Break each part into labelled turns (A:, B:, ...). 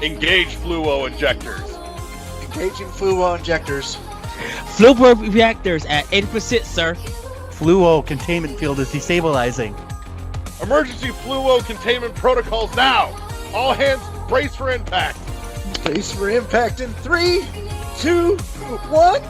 A: Engage fluo injectors.
B: Engaging fluo injectors.
C: Fluo reactors at 80%, sir.
D: Fluo containment field is destabilizing.
A: Emergency fluo containment protocols now. All hands brace for impact.
B: Brace for impact in 3, 2, 1.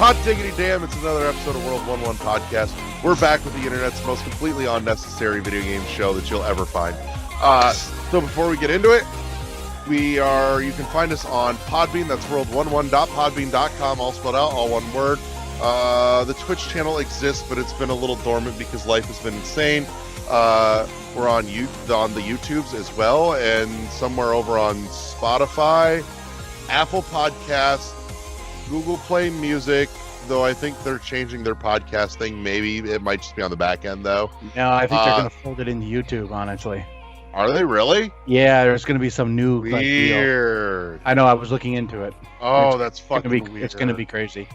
A: Hot diggity damn, it's another episode of World 1-1 Podcast. We're back with the internet's most completely unnecessary video game show that you'll ever find. So before we get into it, you can find us on Podbean, that's world11.podbean.com, all spelled out, all one word. The Twitch channel exists, but it's been a little dormant because life has been insane. We're on the YouTubes as well, and somewhere over on Spotify, Apple Podcasts, Google Play Music, though I think they're changing their podcast thing. Maybe it might just be on the back end, though.
D: No, I think they're going to fold it into YouTube, honestly.
A: Are they really?
D: Yeah, there's going to be some new
A: weird.
D: Like, I know, I was looking into it.
A: That's fucking weird.
D: It's going to be crazy.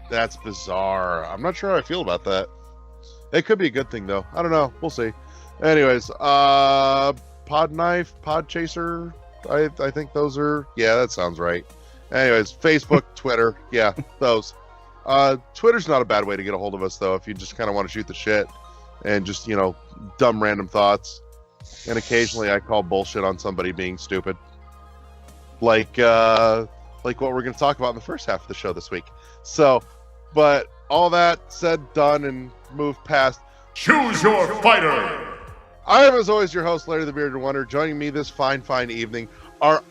A: That's bizarre. I'm not sure how I feel about that. It could be a good thing, though. I don't know. We'll see. Anyways, Pod Knife, Pod Chaser, I think those are... Yeah, that sounds right. Anyways, Facebook, Twitter, yeah, those. Twitter's not a bad way to get a hold of us, though, if you just kind of want to shoot the shit and just, dumb random thoughts. And occasionally I call bullshit on somebody being stupid. Like what we're going to talk about in the first half of the show this week. So, but all that said, done, and moved past.
E: Choose your fighter!
A: I am, as always, your host, Larry the Bearded Wonder. Joining me this fine evening are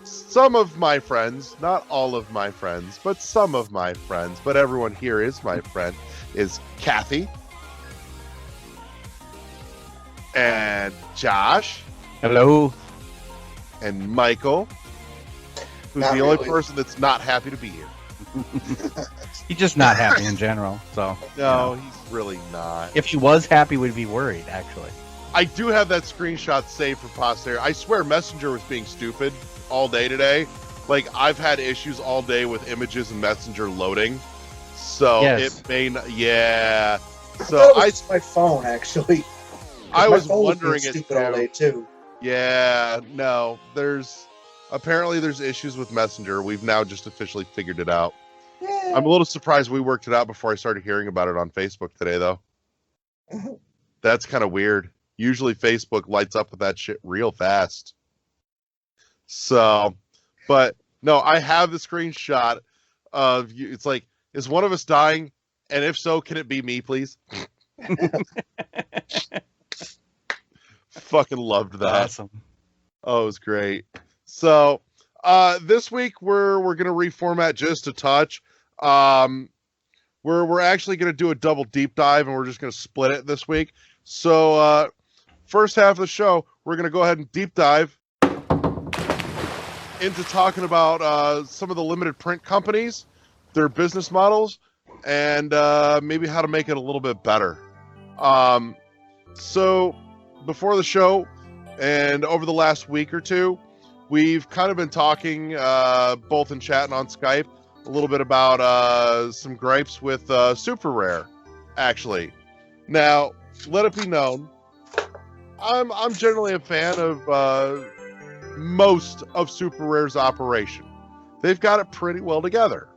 A: some of my friends, not all of my friends, but some of my friends, but everyone here is my friend, is Kathy. And Josh.
D: Hello.
A: And Michael, who's
B: Not
A: the only
B: really.
A: person that's not happy to be here.
D: He's just not happy in general, so...
A: No, he's really not.
D: If he was happy, we'd be worried, actually.
A: I do have that screenshot saved for posterity. I swear Messenger was being stupid all day today. Like, I've had issues all day with images and Messenger loading. So
D: Yes.
A: it may not, yeah. So
B: That was my phone, actually.
A: I was
B: My phone
A: wondering
B: being
A: it
B: stupid all day, too.
A: Yeah, no, apparently there's issues with Messenger. We've now just officially figured it out.
B: Yeah.
A: I'm a little surprised we worked it out before I started hearing about it on Facebook today, though. That's kind of weird. Usually Facebook lights up with that shit real fast. So, but no, I have the screenshot of you. It's like, is one of us dying? And if so, can it be me, please? Fucking loved that.
D: Awesome.
A: Oh, it was great. So, this week we're gonna reformat just a touch. We're actually gonna do a double deep dive, and we're just gonna split it this week. So, first half of the show, we're gonna go ahead and deep dive into talking about some of the limited print companies, their business models, and maybe how to make it a little bit better. So before the show and over the last week or two, we've kind of been talking both in chat and on Skype a little bit about some gripes with Super Rare, actually. Now, let it be known, I'm generally a fan of most of Super Rare's operation. They've got it pretty well together.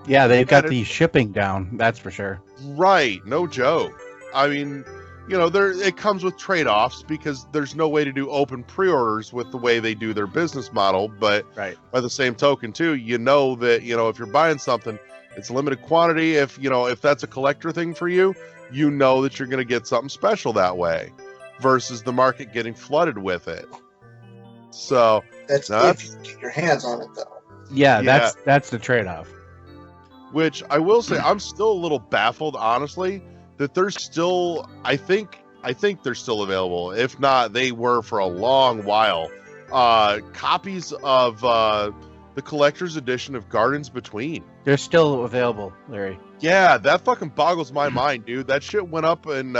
D: Yeah, they've got the shipping down, that's for sure.
A: Right, no joke. I mean, it comes with trade-offs because there's no way to do open pre-orders with the way they do their business model, but
D: Right.
A: by the same token too, that, if you're buying something, it's limited quantity. If that's a collector thing for you, you know that you're going to get something special that way versus the market getting flooded with it. So
B: That's if you can get your hands on it, though.
D: Yeah,
A: Yeah.
D: that's the trade-off.
A: which I will say I'm still a little baffled, honestly, that they're still, I think they're still available. If not, they were for a long while. Copies of the collector's edition of Gardens Between.
D: They're still available, Larry.
A: Yeah, that fucking boggles my mind, dude. That shit went up in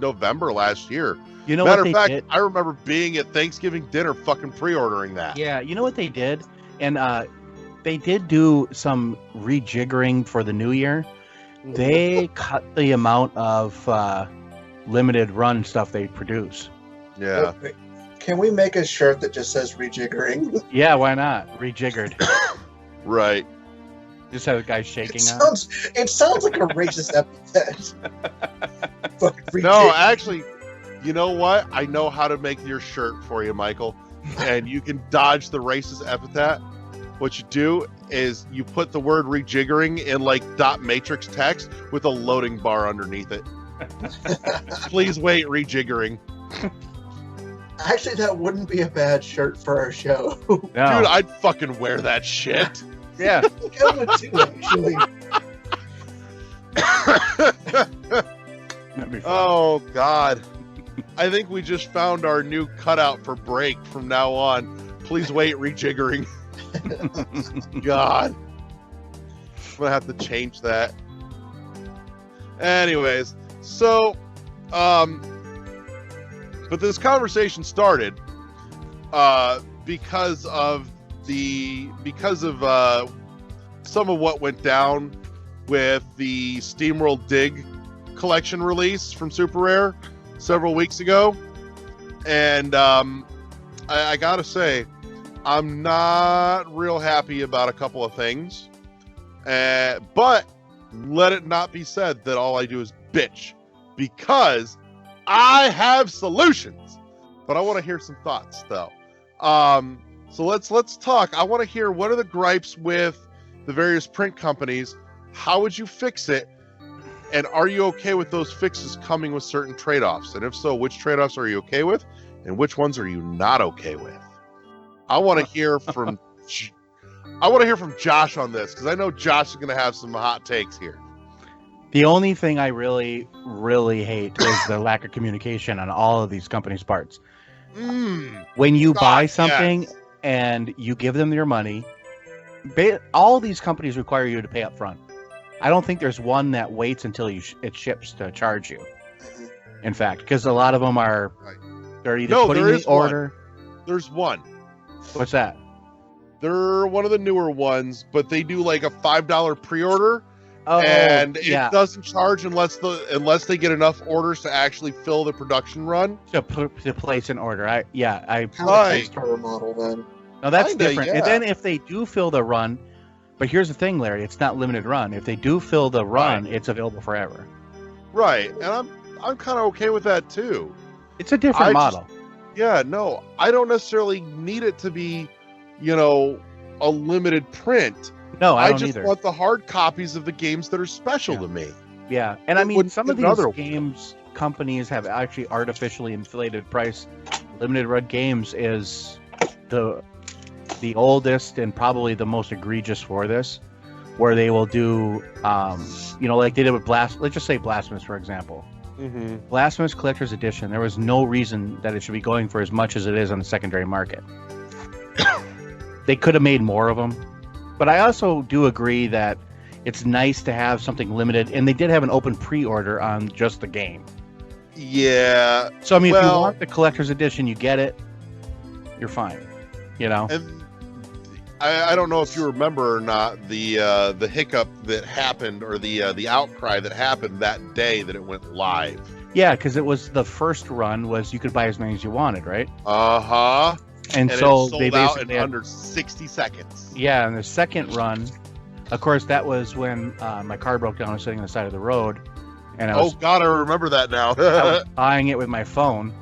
A: November last year.
D: You know
A: Matter
D: what
A: of
D: they
A: fact,
D: did?
A: I remember being at Thanksgiving dinner fucking pre-ordering that.
D: Yeah, you know what they did? And they did do some rejiggering for the new year. They cut the amount of limited run stuff they produce.
A: Yeah.
B: Wait, can we make a shirt that just says rejiggering?
D: Yeah, why not? Rejiggered.
A: Right.
D: Just have a guy shaking
B: It
D: on it.
B: sounds like a racist epithet. Fucking
A: No,
B: rejiggering.
A: actually, you know what? I know how to make your shirt for you, Michael. And you can dodge the racist epithet. What you do is you put the word rejiggering in like dot matrix text with a loading bar underneath it. Please wait, rejiggering.
B: Actually, that wouldn't be a bad shirt for our show.
D: No.
A: Dude, I'd fucking wear that shit.
D: Yeah.
B: I would too, actually.
D: That'd be fun.
A: Oh, God. I think we just found our new cutout for break from now on. Please wait, rejiggering. God. I'm going to have to change that. Anyways, so, but this conversation started because of some of what went down with the SteamWorld Dig collection release from Super Rare several weeks ago, and I gotta say, I'm not real happy about a couple of things, but let it not be said that all I do is bitch, because I have solutions. But I want to hear some thoughts though. So let's talk. I want to hear, what are the gripes with the various print companies? How would you fix it? And are you okay with those fixes coming with certain trade-offs? And if so, which trade-offs are you okay with? And which ones are you not okay with? I want to hear from Josh on this, because I know Josh is going to have some hot takes here.
D: The only thing I really, really hate is the lack of communication on all of these companies' parts. When you buy something
A: yes.
D: and you give them your money, all these companies require you to pay up front. I don't think there's one that waits until it ships to charge you. In fact, because a lot of them are, they're either putting
A: there
D: the
A: is
D: order.
A: There's one.
D: What's that?
A: They're one of the newer ones, but they do like a $5 pre-order,
D: Oh,
A: and it
D: yeah.
A: doesn't charge unless they get enough orders to actually fill the production run.
D: To place an order. I
B: Kind of
A: Right.
B: a Kickstarter model, then.
D: No, that's
A: Kinda,
D: different.
A: yeah.
D: And then if they do fill the run, but here's the thing, Larry, it's not limited run. If they do fill the run,
A: Right.
D: it's available forever.
A: Right, and I'm kind of okay with that too.
D: It's a different
A: I just-
D: model.
A: Yeah, no, I don't necessarily need it to be, a limited print.
D: No, I
A: I
D: don't
A: just
D: either.
A: want the hard copies of the games that are special
D: Yeah.
A: to me.
D: Yeah, and I
A: It
D: mean,
A: wouldn't
D: some
A: be
D: of these
A: another-
D: games companies have actually artificially inflated price. Limited run games is the oldest and probably the most egregious for this, where they will do, like they did with let's just say Blasphemous, for example.
A: Mm-hmm.
D: Blasphemous Collector's Edition, there was no reason that it should be going for as much as it is on the secondary market. They could have made more of them. But I also do agree that it's nice to have something limited, and they did have an open pre-order on just the game.
A: Yeah,
D: So, I mean, if you
A: Well-
D: want the Collector's Edition, you get it, you're fine,
A: and I don't know if you remember or not the hiccup that happened, or the outcry that happened that day that it went live.
D: Yeah, because it was the first run was you could buy as many as you wanted, right?
A: Uh-huh.
D: And
A: And
D: so
A: it sold
D: they
A: out
D: basically
A: in
D: had-
A: under 60 seconds.
D: Yeah, and the second run, of course, that was when my car broke down. I was sitting on the side of the road, and I
A: Oh
D: was,
A: God, I remember that now.
D: I was buying it with my phone.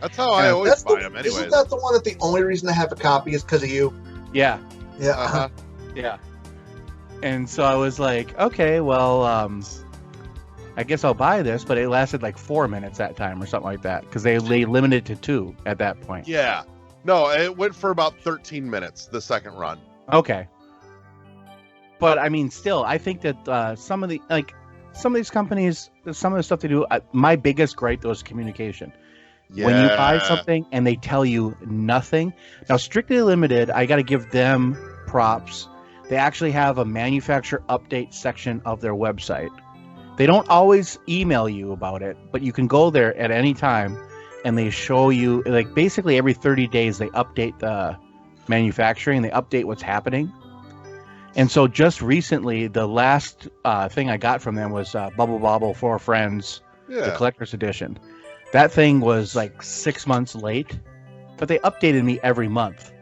A: That's how I always
B: That's
A: buy
B: the,
A: them, anyways.
B: Isn't that the one that the only reason to have a copy is because of you?
D: Yeah,
B: Yeah.
A: Uh-huh.
D: yeah. And so I was like, okay, well, I guess I'll buy this, but it lasted like 4 minutes that time or something like that, because they limited to 2 at that point.
A: Yeah. No, it went for about 13 minutes, the second run.
D: Okay. But I mean, still, I think that some of these companies, some of the stuff they do, my biggest gripe though is communication.
A: Yeah.
D: When you buy something and they tell you nothing. Now, Strictly Limited, I got to give them props. They actually have a manufacturer update section of their website They don't always email you about it, but you can go there at any time, and they show you, like, basically every 30 days they update the manufacturing, they update what's happening. And so just recently, the last thing I got from them was Bubble Bobble for Friends, the collector's edition. That thing was like 6 months late, but they updated me every month.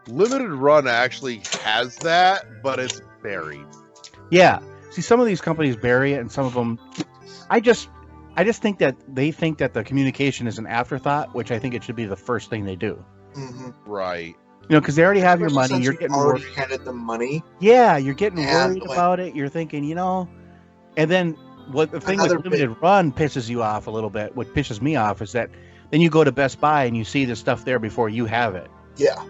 A: Limited Run actually has that, but it's buried.
D: Yeah. See, some of these companies bury it, and some of them, I just think that they think that the communication is an afterthought, which I think it should be the first thing they do.
B: Mm-hmm.
A: Right.
D: You know, because they already have your money.
B: Since
D: You're
B: you
D: getting
B: already handed them money.
D: Yeah, you're getting worried
B: like,
D: about it. You're thinking, you know, and then what the thing with
B: Another
D: Limited Run pisses you off a little bit. What pisses me off is that then you go to Best Buy and you see the stuff there before you have it.
B: Yeah.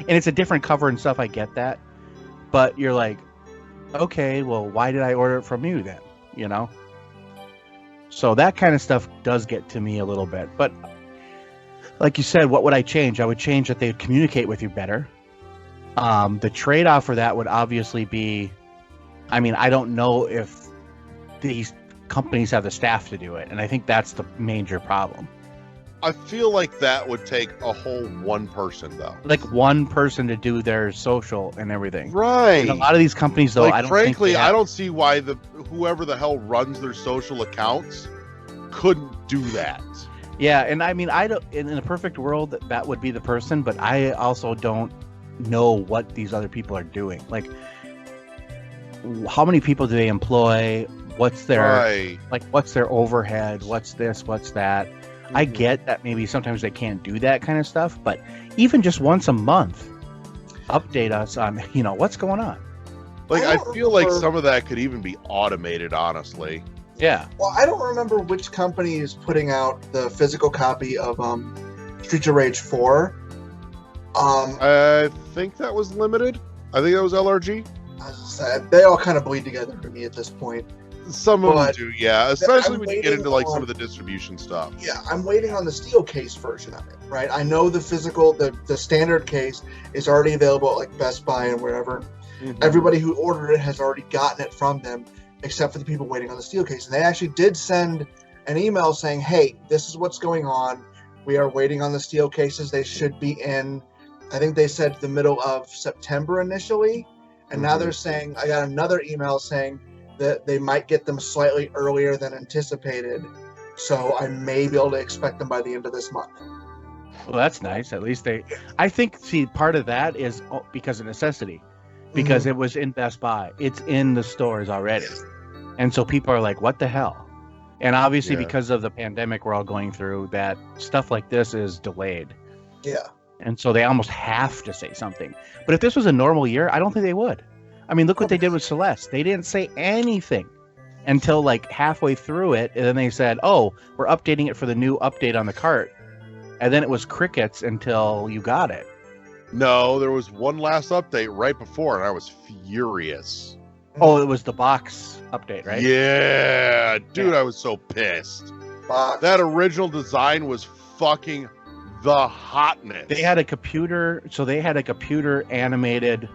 D: And it's a different cover and stuff. I get that, but you're like, okay, well, why did I order it from you then? You know. So that kind of stuff does get to me a little bit, but like you said, what would I change? I would change that they would communicate with you better. The trade-off for that would obviously be, I mean, I don't know if these companies have the staff to do it, and I think that's the major problem.
A: I feel like that would take a whole one person, though.
D: Like one person to do their social and everything.
A: Right.
D: And a lot of these companies, though,
A: like,
D: I don't
A: frankly,
D: think
A: I don't see why whoever the hell runs their social accounts couldn't do that.
D: Yeah, and I mean, I don't. In a perfect world, that would be the person, but I also don't know what these other people are doing. Like, how many people do they employ? What's their what's their overhead? What's this? What's that? Mm-hmm. I get that maybe sometimes they can't do that kind of stuff, but even just once a month, update us on what's going on.
A: Like, I feel like some of that could even be automated, honestly.
D: Yeah.
B: Well, I don't remember which company is putting out the physical copy of Streets of Rage 4.
A: I think that was Limited. I think that was LRG.
B: As I said, they all kind of bleed together for me at this point.
A: Some of them do, yeah. Especially when you get into like
B: on,
A: some of the distribution stuff.
B: Yeah, I'm waiting on the steel case version of it, right? I know the physical, the standard case is already available at like Best Buy and wherever. Mm-hmm. Everybody who ordered it has already gotten it from them, except for the people waiting on the steel case. And they actually did send an email saying, hey, this is what's going on. We are waiting on the steel cases. They should be in, I think they said the middle of September initially. And now they're saying, I got another email saying that they might get them slightly earlier than anticipated. So I may be able to expect them by the end of this month.
D: Well, that's nice. At least I think, part of that is because of necessity. Because it was in Best Buy. It's in the stores already. And so people are like, what the hell? And obviously because of the pandemic we're all going through, that stuff like this is delayed.
B: Yeah.
D: And so they almost have to say something. But if this was a normal year, I don't think they would. I mean, look what they did with Celeste. They didn't say anything until like halfway through it. And then they said, oh, we're updating it for the new update on the cart. And then it was crickets until you got it.
A: No, there was one last update right before, and I was furious.
D: Oh, it was the box update, right?
A: Yeah, dude, I was so pissed. That original design was fucking the hotness.
D: They had a computer animated,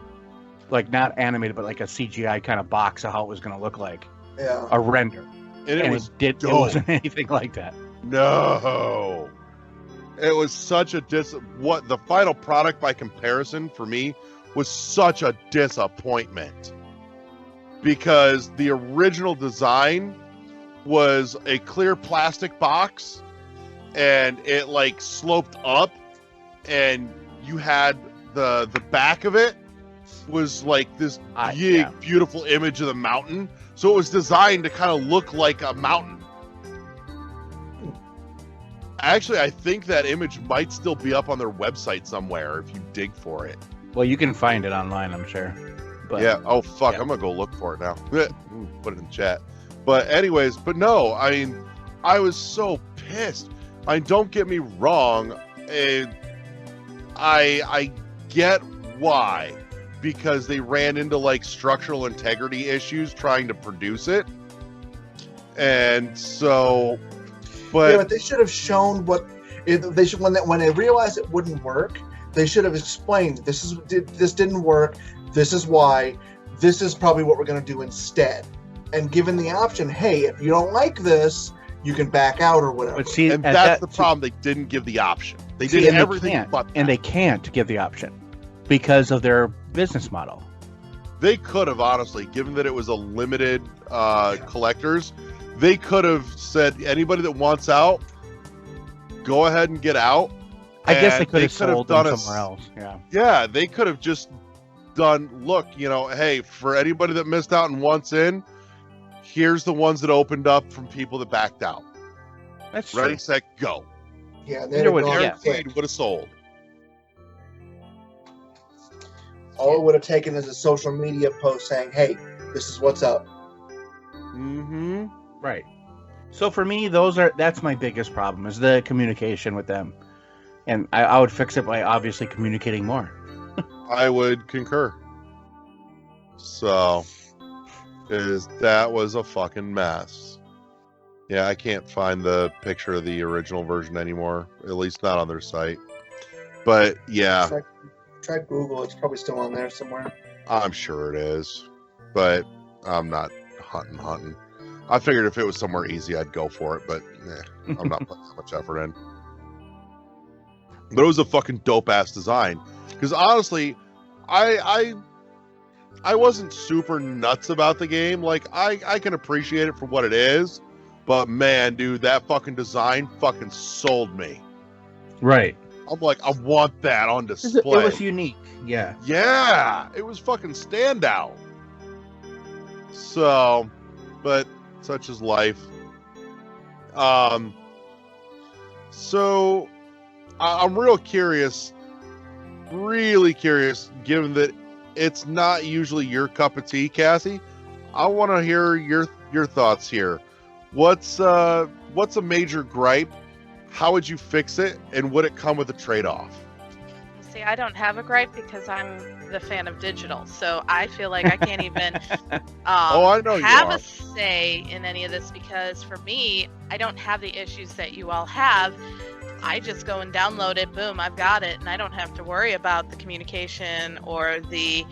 D: like not animated, but like a CGI kind of box of how it was going to look like.
B: Yeah.
D: A render.
A: And it
D: wasn't anything like that.
A: No. It was such a what the final product by comparison for me was such a disappointment. Because the original design was a clear plastic box and it like sloped up and you had the back of it was like this big beautiful image of the mountain. So it was designed to kind of look like a mountain. Actually, I think that image might still be up on their website somewhere if you dig for it.
D: Well, you can find it online, I'm sure. But,
A: yeah. Oh, fuck. Yeah. I'm going to go look for it now. Put it in the chat. But anyways, no, I mean, I was so pissed. I mean, don't get me wrong. I get why. Because they ran into, like, structural integrity issues trying to produce it. And so...
B: But they should have shown when they realized it wouldn't work, they should have explained this didn't work, this is why, this is probably what we're going to do instead. and given the option, hey, if you don't like this, you can back out or whatever.
D: But see,
A: And
D: at
A: that's
D: that-
A: the problem. They didn't give the option. They
D: see,
A: did
D: and
A: everything
D: they can't,
A: but
D: and
A: that.
D: they can't give the option because of their business model.
A: They could have, honestly, given that it was a limited collectors, they could have said, anybody that wants out, go ahead and get out.
D: I guess they
A: And
D: could have sold them
A: done
D: somewhere else. Yeah.
A: Yeah, they could have just done, look, hey, for anybody that missed out and wants in, here's the ones that opened up from people that backed out.
D: That's
A: Ready,
D: true.
A: set, go.
B: Yeah,
D: Either
B: they'd
D: way,
B: have
D: yeah.
B: gone
A: Guaranteed would have sold.
B: all it would have taken is a social media post saying, hey, this is what's up.
A: Mm-hmm.
D: Right. So for me, that's my biggest problem is the communication with them, and I would fix it by obviously communicating more.
A: I would concur. So, that was a fucking mess. Yeah, I can't find the picture of the original version anymore, at least not on their site. But yeah,
B: Try Google. It's probably still on there somewhere.
A: I'm sure it is. But I'm not hunting. I figured if it was somewhere easy, I'd go for it, but I'm not putting that much effort in. But it was a fucking dope-ass design. Because honestly, I wasn't super nuts about the game. Like, I can appreciate it for what it is. But man, dude, that fucking design fucking sold me.
D: Right.
A: I'm like, I want that on
D: It
A: display.
D: was unique. Yeah.
A: Yeah, it was fucking standout. So, but such is life. So I'm really curious, given that it's not usually your cup of tea, Cassie. I want to hear your thoughts here. What's a major gripe? How would you fix it, and would it come with a trade-off?
F: See, I don't have a gripe because I'm the fan of digital, so I feel like I can't even
A: I know you
F: have
A: are.
F: a say in any of this because for me, I don't have the issues that you all have. I just go and download it, boom, I've got it, and I don't have to worry about the communication or the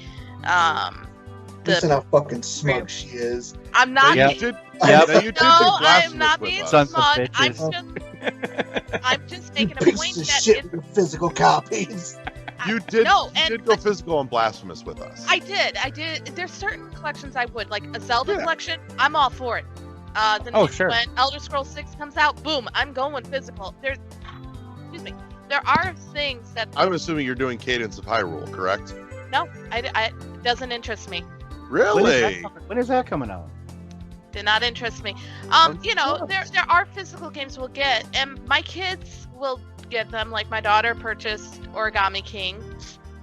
B: Listen how fucking smug she is.
F: I'm not.
A: Now,
D: Yep.
A: you did,
D: Yep.
A: now, you did
F: No,
A: think
F: I'm
A: Blasphemous
F: not
A: with
F: being
A: us.
D: Sons of
F: smug.
D: bitches.
F: I'm just making a
B: Piece
F: point
B: of
F: that
B: shit with your physical copies.
A: You did.
F: No,
A: you
F: and
A: did go physical and Blasphemous with us.
F: I did. There's certain collections I would like a Zelda
A: Yeah.
F: collection. I'm all for it.
D: Sure.
F: When Elder Scrolls 6 comes out, boom, I'm going physical. There are things that
A: I'm assuming you're doing Cadence of Hyrule, correct?
F: no, it doesn't interest me.
A: Really?
D: When is that coming out?
F: Did not interest me. There are physical games we'll get, and my kids will get them. Like my daughter purchased Origami King,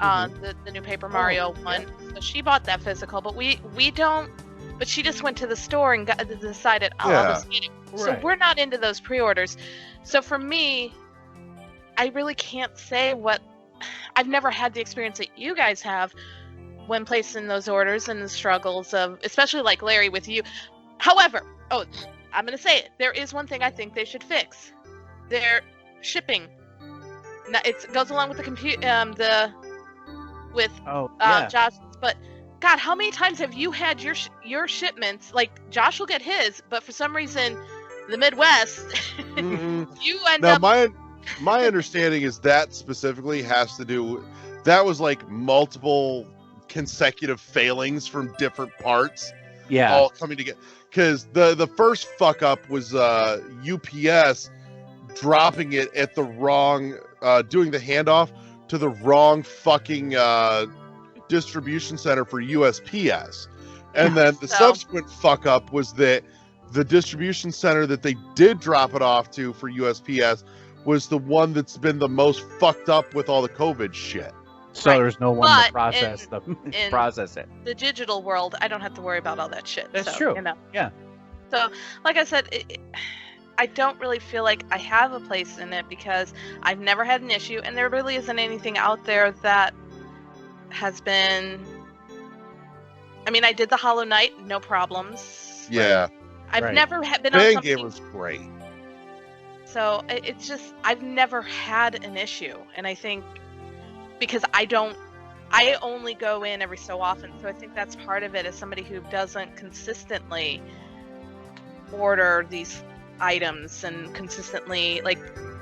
F: the new Paper Mario one. So she bought that physical, but we don't. But she just went to the store and decided, I'll just get it. So
D: Right.
F: we're not into those pre-orders. So for me, I really can't say what. I've never had the experience that you guys have when placing those orders and the struggles of, especially like Larry with you. However, I'm going to say it. There is one thing I think they should fix. Their shipping. Now, it goes along with Josh, but God, how many times have you had your shipments? Like Josh will get his, but for some reason, the Midwest, you end
A: Now,
F: up.
A: my understanding is that specifically has to do. That was like multiple consecutive failings from different parts,
D: Yeah.
A: all coming together. Because the first fuck up was UPS dropping it at the wrong, doing the handoff to the wrong fucking distribution center for USPS, and then the subsequent fuck up was that the distribution center that they did drop it off to for USPS was the one that's been the most fucked up with all the COVID shit.
D: So
F: Right.
D: there's no one
F: But
D: to process
F: in-
D: process it.
F: The digital world, I don't have to worry about all that shit.
D: That's
F: so,
D: true.
F: You know.
D: Yeah.
F: So, like I said, I don't really feel like I have a place in it because I've never had an issue, and there really isn't anything out there that has been. I mean, I did the Hollow Knight, no problems.
A: Yeah,
F: I've
D: Right.
F: never been on
A: Bang
F: something.
A: game was great.
F: So it's just I've never had an issue, and I think because I don't I only go in every so often, so I think that's part of it. As somebody who doesn't consistently order these items and consistently, like,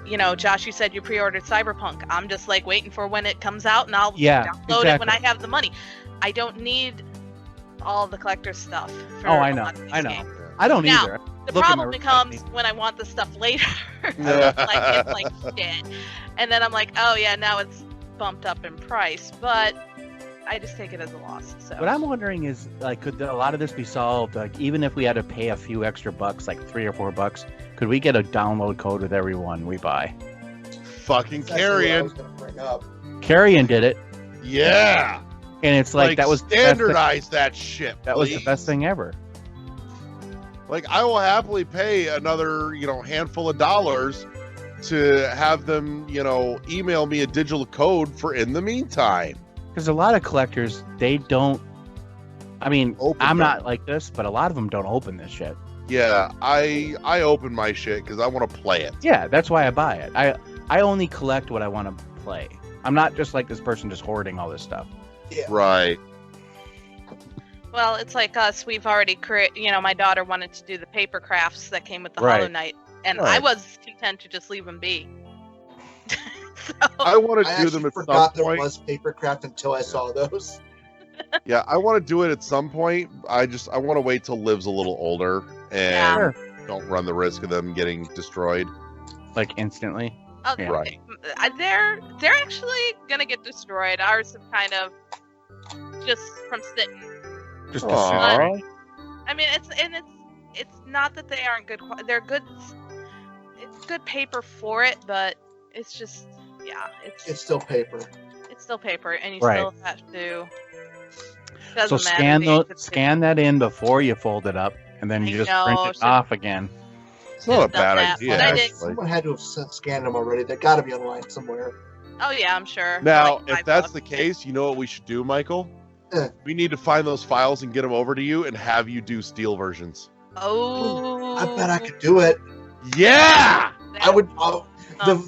F: you know, Josh, you said you pre-ordered Cyberpunk. I'm just like waiting for when it comes out, and I'll download it when I have the money. I don't need all the collector's stuff. For
D: I know.
F: games.
D: I don't
F: Now,
D: either.
F: The
D: Look at
F: problem
D: my
F: becomes
D: recipe.
F: when I want the stuff later. It's like shit. And then I'm like, oh yeah, now it's bumped up in price. But I just take it as a loss. So.
D: What I'm wondering is, like, could a lot of this be solved? Like, even if we had to pay a few extra bucks, like $3 or $4, could we get a download code with every one we buy?
A: Fucking
B: That's actually what I
A: Carrion.
B: was gonna bring up.
D: Carrion did it,
A: Yeah.
D: and it's like that was the best thing-
A: standardize that shit.
D: that was the
A: please.
D: best thing ever.
A: Like, I will happily pay another, handful of dollars to have them, email me a digital code for in the meantime.
D: Because a lot of collectors, they don't. I mean,
A: Open
D: I'm
A: them.
D: not like this, but a lot of them don't open this shit.
A: Yeah, I open my shit because I want to play it.
D: Yeah, that's why I buy it. I only collect what I want to play. I'm not just like this person just hoarding all this stuff.
A: Right.
F: Well, it's like us. We've already my daughter wanted to do the paper crafts that came with the
D: Right.
F: Hollow Knight, and I
A: Right.
F: was content to just leave them be. So,
A: I want
B: I
A: to do
B: actually
A: them at some
B: forgot there
A: point.
B: was papercraft until I saw those.
A: Yeah, I want to do it at some point. I want to wait till Liv's a little older and
F: Yeah.
D: Sure.
A: don't run the risk of them getting destroyed.
D: Like instantly.
F: okay.
A: Right.
F: They're actually gonna get destroyed. Ours have kind of just from sitting.
D: Just
A: Aw.
D: to
F: I mean, it's not that they aren't good. They're good. It's good paper for it, but it's just
B: It's still paper.
F: it's still paper, and you
D: Right.
F: still have to.
D: so
F: Doesn't matter,
D: scan
F: the
D: scan that in before you fold it up, and then you
F: I
D: just
F: know,
D: print it
F: should-
D: off again.
A: It's not a
F: Just done
A: bad
F: that,
A: idea.
F: but I did-
A: actually.
B: Someone had to have scanned them already. They got to be online somewhere.
F: Oh yeah, I'm sure. for
A: Now,
F: like
A: if
F: $5.
A: that's the case, you know what we should do, Michael?
B: Eh.
A: We need to find those files and get them over to you and have you do Steel versions.
F: Oh.
B: I bet I could do it.
A: Yeah!
B: I would.
F: Um,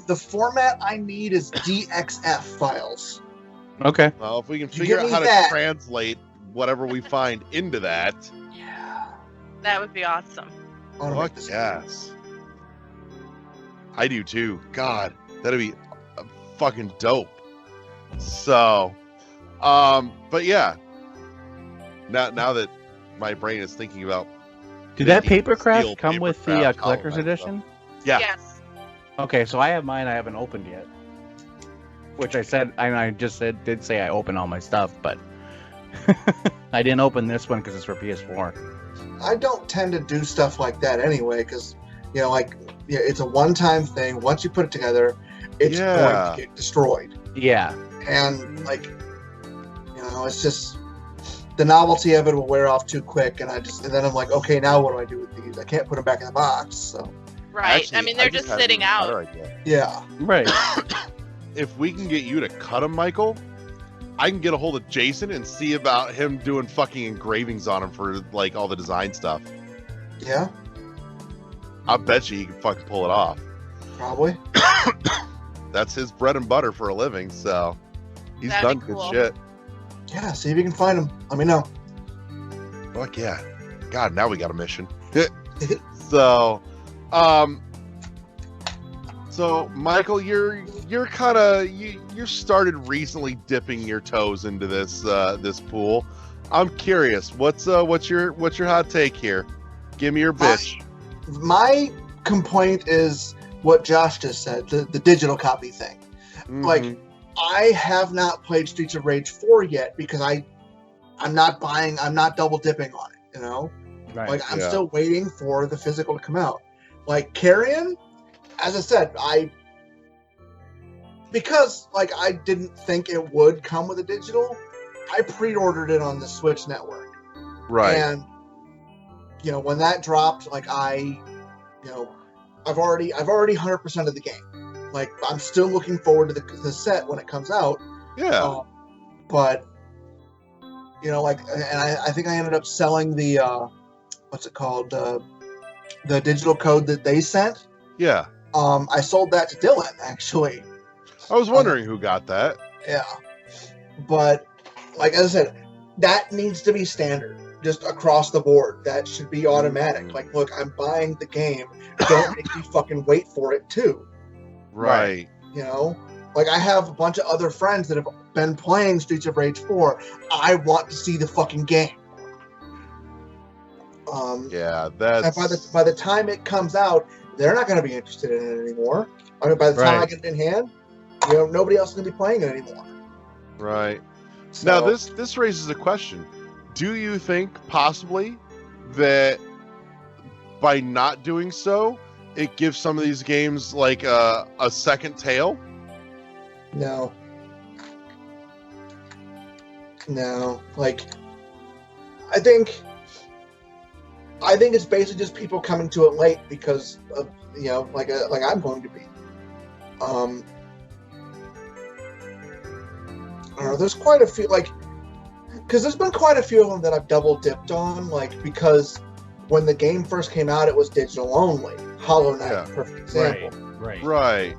B: The format I need is DXF files.
D: Okay.
A: Well, if we can
B: You
A: figure
B: give
A: out
B: me
A: how to
B: that.
A: translate whatever we find into that,
B: Yeah.
F: That would be awesome.
B: I wanna
A: fuck
B: make this
A: yes. I do too. God, that'd be fucking dope. So, but yeah. Now that my brain is thinking about,
D: Did that
A: Steel
D: papercraft come with the
A: papercraft,
D: collector's
A: all of that
D: edition?
A: yeah,
F: Yes.
D: Okay, so I have mine. I haven't opened yet. Which I said, and I just did say I open all my stuff, but I didn't open this one because it's for PS4.
B: I don't tend to do stuff like that anyway, because it's a one-time thing. Once you put it together, it's
A: Yeah.
B: going to get destroyed.
D: Yeah.
B: And it's just the novelty of it will wear off too quick, and then I'm like, okay, now what do I do with these? I can't put them back in the box. So
F: Right.
A: Actually,
F: I mean, they're
A: just
F: just
A: had an
F: sitting
A: even
F: out.
A: better idea.
B: yeah,
D: Right.
A: If we can get you to cut them, Michael, I can get a hold of Jason and see about him doing fucking engravings on them for like all the design stuff.
B: yeah,
A: I bet you he can fucking pull it off.
B: probably.
A: That's his bread and butter for a living, so he's
F: That'd
A: done
F: be
A: good
F: cool.
A: shit.
B: Yeah, see if you can find them. Let me know.
A: Fuck yeah. God, now we got a mission. So, so Michael, you're kind of you're started recently dipping your toes into this pool. I'm curious, what's your hot take here? Give me your bitch.
B: My complaint is what Josh just said, the digital copy thing. Like,
A: Mhm.
B: I have not played Streets of Rage 4 yet because I'm not double dipping on it,
D: Right.
B: Like, I'm
A: Yeah.
B: still waiting for the physical to come out. Like, Carrion, as I said, because I didn't think it would come with a digital, I pre-ordered it on the Switch network.
A: Right.
B: And when that dropped, I've already 100% of the game. Like, I'm still looking forward to the set when it comes out.
A: Yeah.
B: But and I think I ended up selling the what's it called, the digital code that they sent.
A: Yeah.
B: I sold that to Dylan, actually.
A: I was wondering who got that.
B: Yeah. But like as I said, that needs to be standard, just across the board. That should be automatic. Like, look, I'm buying the game. Don't make me fucking wait for it too.
A: Right.
B: You know, like I have a bunch of other friends that have been playing Streets of Rage 4. I want to see the fucking game.
A: Yeah,
B: And
A: that's
B: by the time it comes out, they're not going to be interested in it anymore. I mean, by the time I
D: Right.
B: get it in hand, you know, nobody else is going to be playing it anymore.
A: right.
B: So,
A: Now this raises a question. Do you think possibly that by not doing so, it gives some of these games like a second tail?
B: no, like I think it's basically just people coming to it late because of, you know, like I'm going to be. I don't know. There's quite a few, like, because there's been quite a few of them that I've double dipped on, like, because when the game first came out, it was digital only. Hollow Knight,
A: Yeah.
B: perfect example.
D: Right.
A: Right.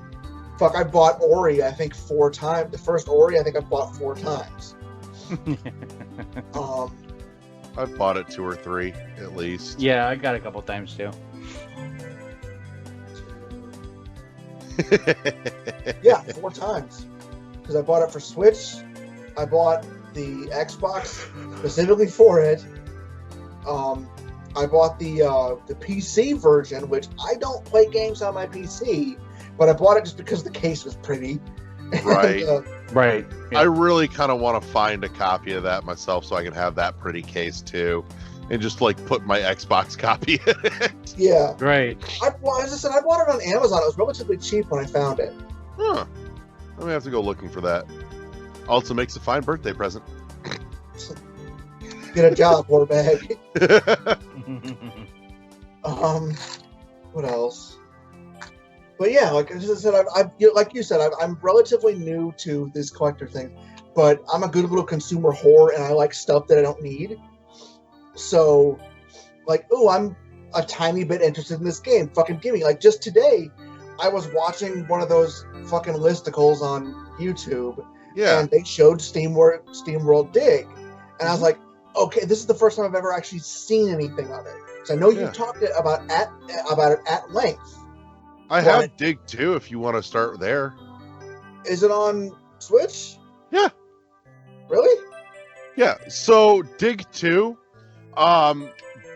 B: Fuck, I bought Ori, I think 4 times. The first Ori, I think I bought 4 times.
A: I've bought it 2 or 3 at least.
D: Yeah, I got a couple times too.
B: Yeah, 4 times. Because I bought it for Switch. I bought the Xbox specifically for it. I bought the PC version, which I don't play games on my PC, but I bought it just because the case was pretty.
A: Right.
B: And,
D: Right.
A: I really kind of want to find a copy of that myself so I can have that pretty case too, and just like put my Xbox copy in it.
B: yeah.
D: Right.
B: As I said, I bought it on Amazon. It was relatively cheap when I found it.
A: Huh. I'm gonna have to go looking for that. Also makes a fine birthday present.
B: Get a job, poor bag. What else? But yeah, like I said, like you said, I'm relatively new to this collector thing, but I'm a good little consumer whore, and I like stuff that I don't need. So, like, I'm a tiny bit interested in this game. Fucking give me. Like, just today, I was watching one of those fucking listicles on YouTube,
A: Yeah.
B: and they showed SteamWorld Dig, and I was like, okay, this is the first time I've ever actually seen anything of it. So I know
A: Yeah.
B: you've talked about it at length.
A: I
B: What?
A: have Dig 2 if you want to start there.
B: Is it on Switch?
A: Yeah.
B: Really?
A: Yeah. So Dig 2,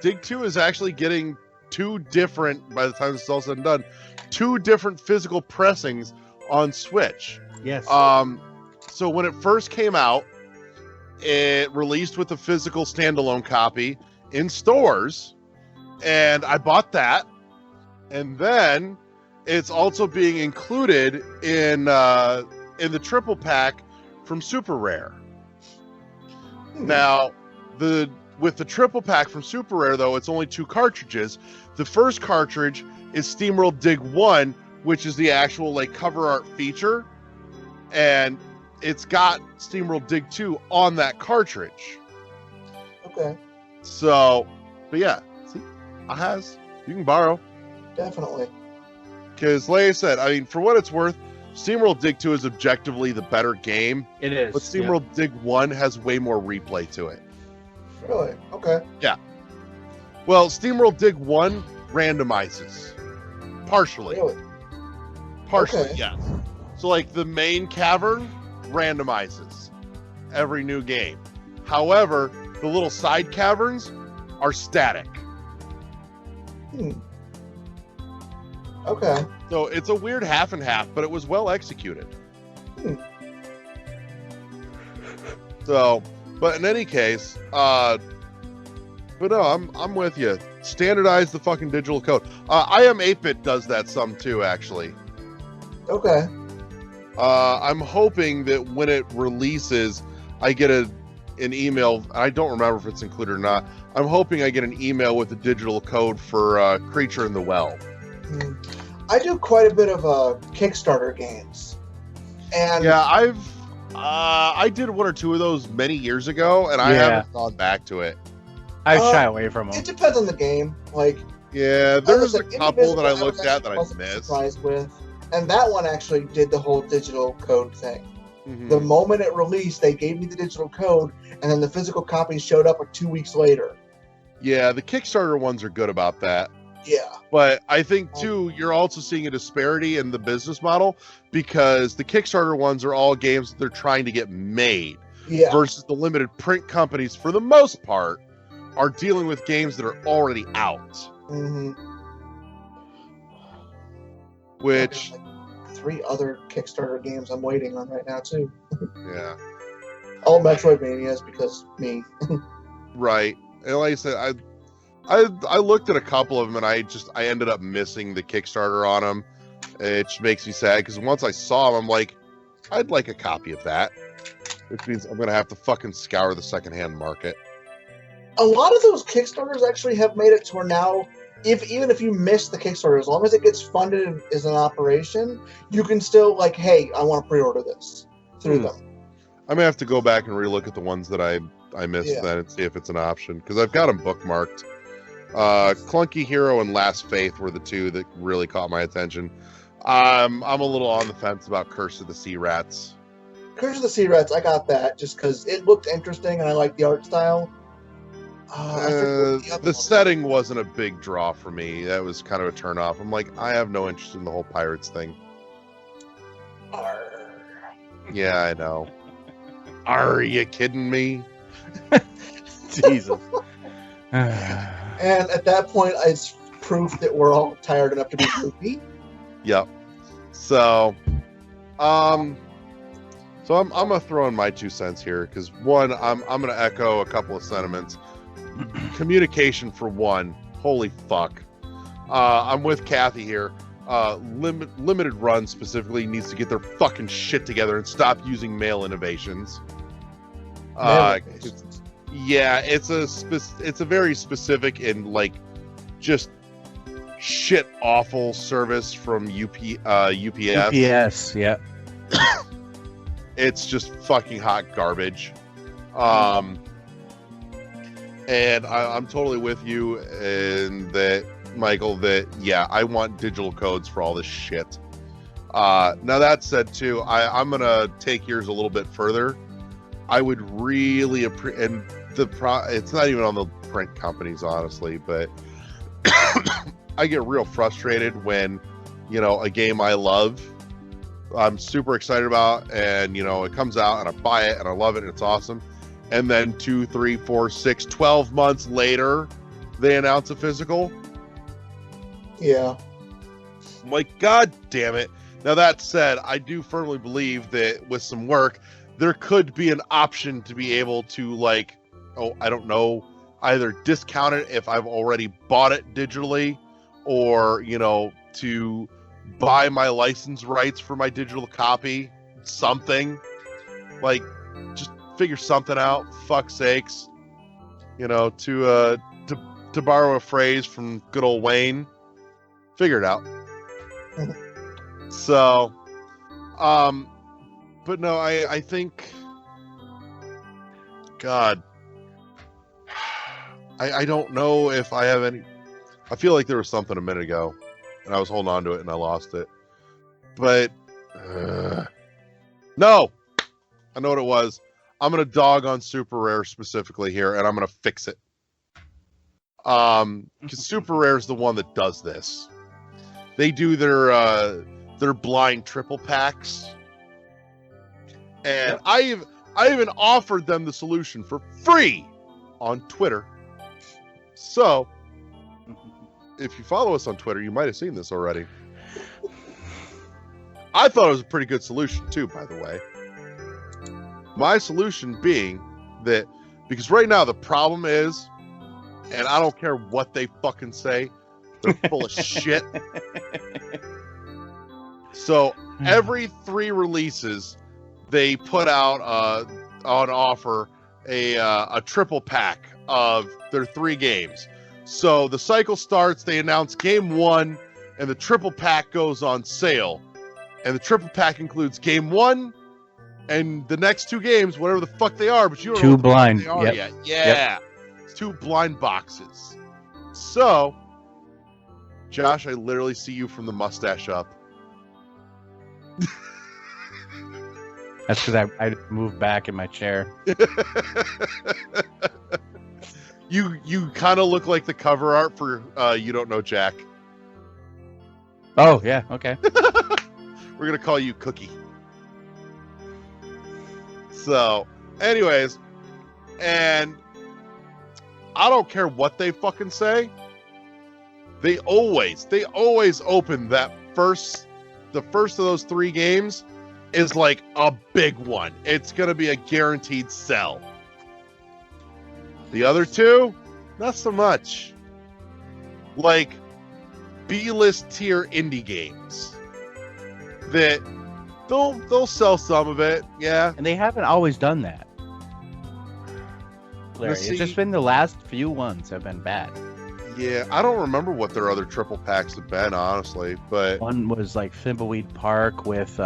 A: Dig 2 is actually getting 2 different, by the time this is all said and done, 2 different physical pressings on Switch.
D: Yes.
A: So when it first came out, it released with a physical standalone copy in stores, and I bought that. And then it's also being included in the triple pack from Super Rare. Now, with the triple pack from Super Rare, though, it's only 2 cartridges. The first cartridge is SteamWorld Dig 1, which is the actual like cover art feature, and it's got SteamWorld Dig 2 on that cartridge.
B: Okay,
A: So, but yeah, see, you can borrow.
B: definitely.
A: Because, like I said, I mean, for what it's worth, SteamWorld Dig 2 is objectively the better game,
D: It is.
A: but SteamWorld Dig 1 has way more replay to it.
B: Really? Okay.
A: Well, SteamWorld Dig 1 randomizes. Partially.
B: Really?
A: Partially,
B: Okay.
A: yes. So, like, the main cavern randomizes every new game. However, the little side caverns are static.
B: Okay.
A: So it's a weird half and half, but it was well executed. So, but in any case, but no, I'm with you. Standardize the fucking digital code. I Am 8-Bit does that some too, actually.
B: Okay.
A: I'm hoping that when it releases, I get an email. I don't remember if it's included or not. I'm hoping I get an email with the digital code for Creature in the Well.
B: I do quite a bit of Kickstarter games, and
A: Yeah, I did 1 or 2 of those many years ago, and I
D: Yeah.
A: haven't gone back to it.
D: I
B: Uh,
D: shy away from them.
B: it depends on the game. Like,
A: Yeah, there's a
B: like,
A: couple that I
B: Indivisible,
A: looked at that I
B: wasn't
A: missed.
B: surprised with, and that one actually did the whole digital code thing.
A: Mhm.
B: The moment it released, they gave me the digital code, and then the physical copies showed up 2 weeks later.
A: Yeah, the Kickstarter ones are good about that.
B: Yeah.
A: But I think, too, you're also seeing a disparity in the business model because the Kickstarter ones are all games that they're trying to get made
B: Yeah.
A: versus the limited print companies, for the most part, are dealing with games that are already out.
B: Mm-hmm.
A: Which,
B: Like 3 other Kickstarter games I'm waiting on right now, too.
A: yeah,
B: All Metroidvanias because me.
A: right. And like I said, I looked at a couple of them and I ended up missing the Kickstarter on them. It just makes me sad because once I saw them, I'm like, I'd like a copy of that. Which means I'm gonna have to fucking scour the secondhand market.
B: A lot of those Kickstarters actually have made it to where now, even if you miss the Kickstarter, as long as it gets funded as an operation, you can still like, hey, I want to pre-order this through them.
A: I may have to go back and relook at the ones that I missed
B: Yeah.
A: then and see if it's an option because I've got them bookmarked. Clunky Hero and Last Faith were the two that really caught my attention. I'm a little on the fence about Curse of the Sea Rats.
B: Curse of the Sea Rats, I got that just because it looked interesting and I like the art style. I forget what the other
A: The
B: one-
A: setting wasn't a big draw for me. That was kind of a turn off. I'm like, I have no interest in the whole pirates thing.
B: Arr.
A: Yeah, I know. Are you kidding me?
D: Jesus.
B: And at that point, it's proof that we're all tired enough to be goofy.
A: Yep. So, I'm gonna throw in my 2 cents here because one, I'm gonna echo a couple of sentiments. Communication for one. Holy fuck. I'm with Kathy here. Limited Run specifically needs to get their fucking shit together and stop using mail innovations. Yeah, it's a very specific and like just shit awful service from UPS.
D: UPS, yeah.
A: It's just fucking hot garbage. And I'm totally with you in that, Michael, that, yeah, I want digital codes for all this shit. Now, that said, too, I'm going to take yours a little bit further. I would really appreciate, and it's not even on the print companies, honestly, but I get real frustrated when, a game I love, I'm super excited about, and, it comes out, and I buy it, and I love it, and it's awesome. And then 2, 3, 4, 6, 12 months later, they announce a physical.
B: Yeah.
A: I'm like, God damn it. Now, that said, I do firmly believe that with some work, there could be an option to be able to, like, I don't know, either discount it if I've already bought it digitally, or, to buy my license rights for my digital copy, something. Like, just figure something out, fuck's sakes. To borrow a phrase from good old Wayne, figure it out. So, but no, I think, God, I don't know if I have any. I feel like there was something a minute ago, and I was holding on to it, and I lost it. But no, I know what it was. I'm gonna dog on Super Rare specifically here, and I'm gonna fix it. Because Super Rare is the one that does this. They do their blind triple packs, and I even offered them the solution for free on Twitter. So, if you follow us on Twitter, you might have seen this already. I thought it was a pretty good solution too, by the way. My solution being that, because right now the problem is, and I don't care what they fucking say, they're full of shit. So every 3 releases, they put out on offer a triple pack of their 3 games. So the cycle starts, they announce game 1, and the triple pack goes on sale. And the triple pack includes game 1 and the next 2 games, whatever the fuck they are, but you don't know what the fuck they are yet. Yeah. It's 2 blind boxes. So, Josh, I literally see you from the mustache up.
D: That's because I moved back in my chair.
A: You kind of look like the cover art for You Don't Know Jack.
D: Oh yeah, okay.
A: We're gonna call you Cookie. So, anyways, and I don't care what they fucking say. They always open the first of those 3 games is like a big one. It's gonna be a guaranteed sell. The other 2, not so much. Like B-list tier indie games that they'll sell some of it, yeah.
D: And they haven't always done that. Larry,
A: See-
D: it's just been the last few ones have been bad.
A: Yeah, I don't remember what their other triple packs have been, honestly, but
D: One was like Thimbleweed Park with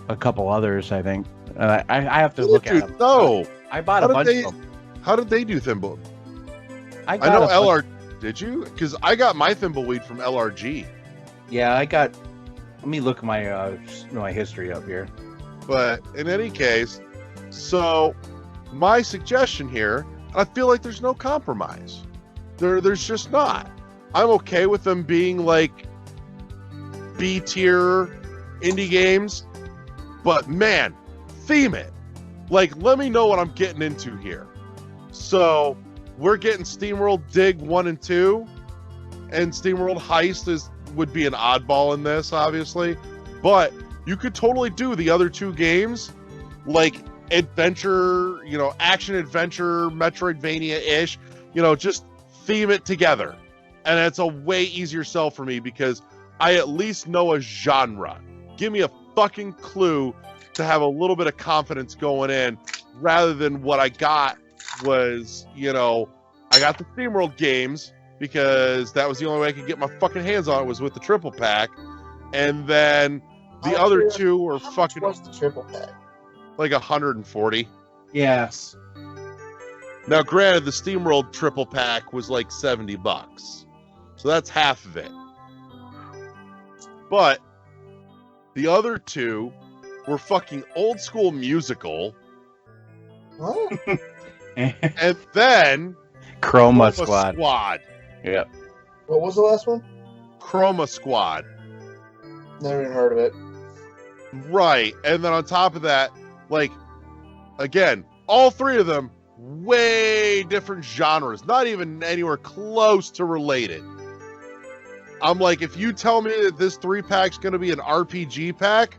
D: a couple others, I think. I have to look at them.
A: No,
D: I bought
A: How
D: a
A: did
D: bunch
A: they-
D: of them.
A: how did they do Thimble?
D: I
A: I know
D: got a bunch-
A: LR. Did you? Because I got my Thimbleweed from LRG,
D: Yeah, I got. Let me look my history up here.
A: but in any case, so my suggestion here, I feel like there's no compromise. There's just not. I'm okay with them being like B tier indie games, but man, theme it. Like, let me know what I'm getting into here. So we're getting SteamWorld Dig 1 and 2, and SteamWorld Heist would be an oddball in this, obviously, but you could totally do the other 2 games like adventure, action adventure, Metroidvania-ish, just theme it together. And it's a way easier sell for me because I at least know a genre. Give me a fucking clue to have a little bit of confidence going in, rather than what I got was, I got the SteamWorld games because that was the only way I could get my fucking hands on it was with the triple pack. And then the other 2 were
B: How much
A: fucking
B: was the triple pack?
A: like 140.
D: Yes.
A: Now, granted, the SteamWorld triple pack was like $70, so that's half of it. But the other 2 were fucking old school musical,
B: Oh,
A: and then
D: Chroma Squad.
A: Squad.
D: Yep.
B: what was the last one?
A: Chroma Squad.
B: Never even heard of it.
A: Right. And then on top of that, like, again, all 3 of them, way different genres, not even anywhere close to related. I'm like, if you tell me that this 3-pack's going to be an RPG pack,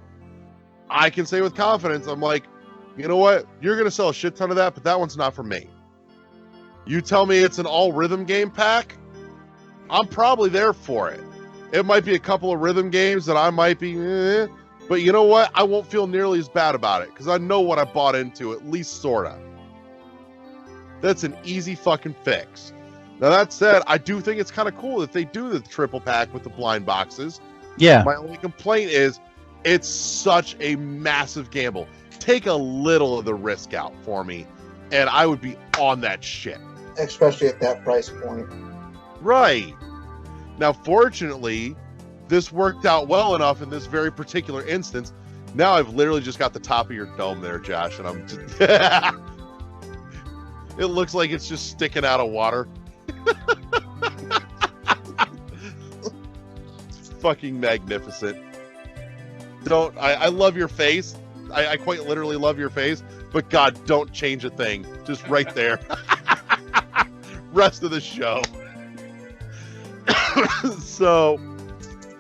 A: I can say with confidence, I'm like, you know what? You're going to sell a shit ton of that, but that one's not for me. You tell me it's an all rhythm game pack, I'm probably there for it. It might be a couple of rhythm games that I might be, but you know what? I won't feel nearly as bad about it because I know what I bought into, at least sorta. That's an easy fucking fix. Now, that said, I do think it's kind of cool that they do the triple pack with the blind boxes.
D: Yeah.
A: My only complaint is it's such a massive gamble. Take a little of the risk out for me, and I would be on that shit.
B: Especially at that price point.
A: Right. Now, fortunately, this worked out well enough in this very particular instance. Now I've literally just got the top of your dome there, Josh, and I'm just... It looks like it's just sticking out of water. It's fucking magnificent. I love your face. I quite literally love your face, but God, don't change a thing. Just right there. Rest of the show. So,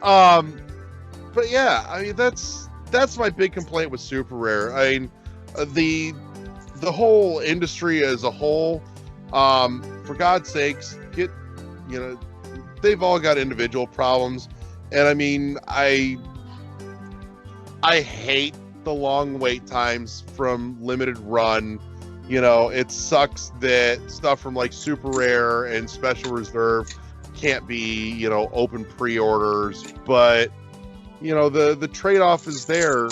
A: but yeah, I mean, that's my big complaint with Super Rare. I mean, the whole industry as a whole, for God's sakes, they've all got individual problems. And I mean, I hate the long wait times from limited run. It sucks that stuff from like Super Rare and Special Reserve can't be, open pre-orders, but the trade-off is there,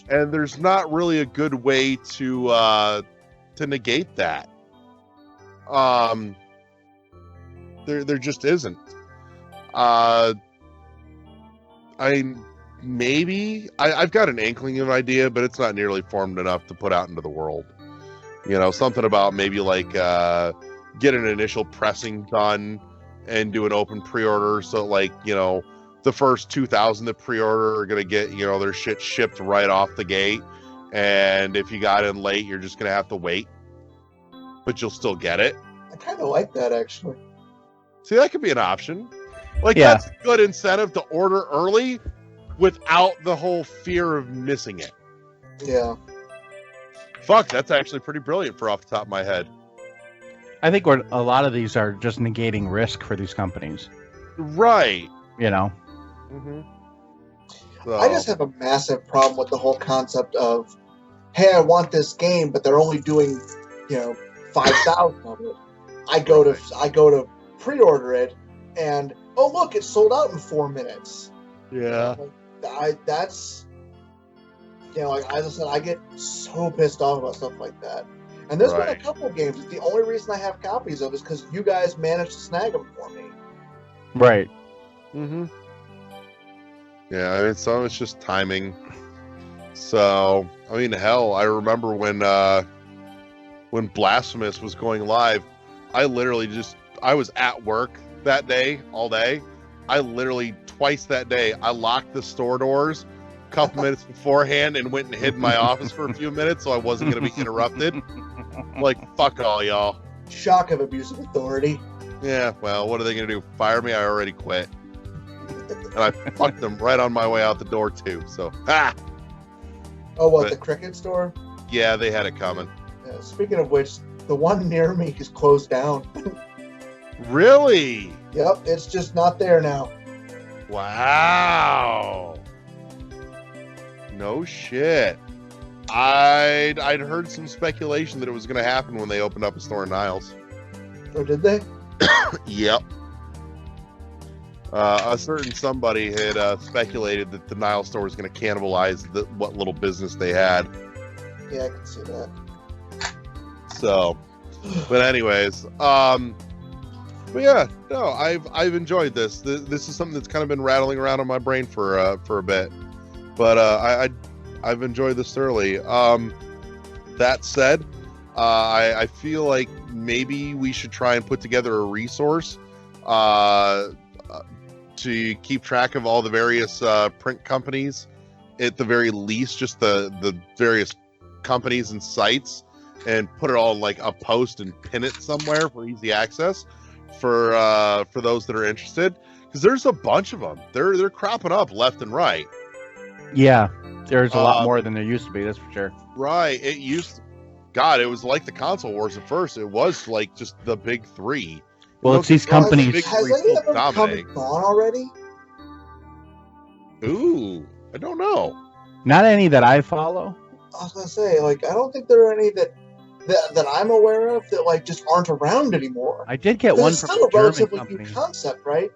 A: and there's not really a good way to negate that. There just isn't. maybe I've got an inkling of an idea, but it's not nearly formed enough to put out into the world. You know, something about maybe like get an initial pressing done and do an open pre-order, so like, you know, the first 2,000 that pre-order are gonna get, you know, their shit shipped right off the gate, and if you got in late, you're just gonna have to wait, but you'll still get it.
B: I kind of like that, actually.
A: See, that could be an option. Like,
D: Yeah.
A: that's a good incentive to order early without the whole fear of missing it.
B: Yeah.
A: Fuck, that's actually pretty brilliant for off the top of my head.
D: I think a lot of these are just negating risk for these companies.
A: Right.
D: You know,
A: Mm-hmm.
B: I just have a massive problem with the whole concept of, hey, I want this game, but they're only doing, 5,000 of it. I go to pre-order it, and oh look, it's sold out in 4 minutes.
A: Yeah.
B: That's, like as I said, I get so pissed off about stuff like that. And there's been a
A: Right.
B: couple games. The only reason I have copies of is because you guys managed to snag them for me.
D: right?
A: Mm-hmm. Yeah, I mean, some of it's just timing. So, I mean, hell, I remember when Blasphemous was going live, I was at work that day, all day. I literally, twice that day, I locked the store doors a couple minutes beforehand and went and hid in my office for a few minutes so I wasn't going to be interrupted. Like, fuck all y'all.
B: Shock of abuse of authority.
A: Yeah, well, what are they going to do? Fire me? I already quit. And I fucked them right on my way out the door, too. So, ha!
B: Oh, what,
A: But-
B: the Cricket store?
A: Yeah, they had it coming.
B: Speaking of which, the one near me is closed down.
A: Really?
B: Yep, it's just not there now.
A: Wow. No shit. I'd heard some speculation that it was going to happen when they opened up a store in Niles.
B: Or did they?
A: Yep. A certain somebody had speculated that the Niles store was going to cannibalize what little business they had.
B: Yeah, I can see that.
A: So, but anyways, but yeah, no, I've enjoyed this. This is something that's kind of been rattling around in my brain for a bit, but I've enjoyed this thoroughly. That said, I feel like maybe we should try and put together a resource to keep track of all the various print companies, at the very least, just the various companies and sites, and put it all in like a post and pin it somewhere for easy access for those that are interested, because there's a bunch of them. They're cropping up left and right.
D: Yeah, there's a lot more than there used to be. That's for sure.
A: Right. It was like the console wars at first. It was like just the big three.
D: Well,
A: You
D: it's
A: know,
D: these
A: the big
D: companies.
B: Has
A: three
B: any
A: still
B: of them come
A: dominate.
B: and gone already?
A: Ooh, I don't know.
D: Not any that I follow.
B: I was gonna say, like, I don't think there are any that I'm aware of that like just aren't around anymore.
D: I did get
B: 'Cause
D: one
B: it's
D: from
B: still
D: a
B: a
D: German
B: relatively
D: company.
B: new concept, right?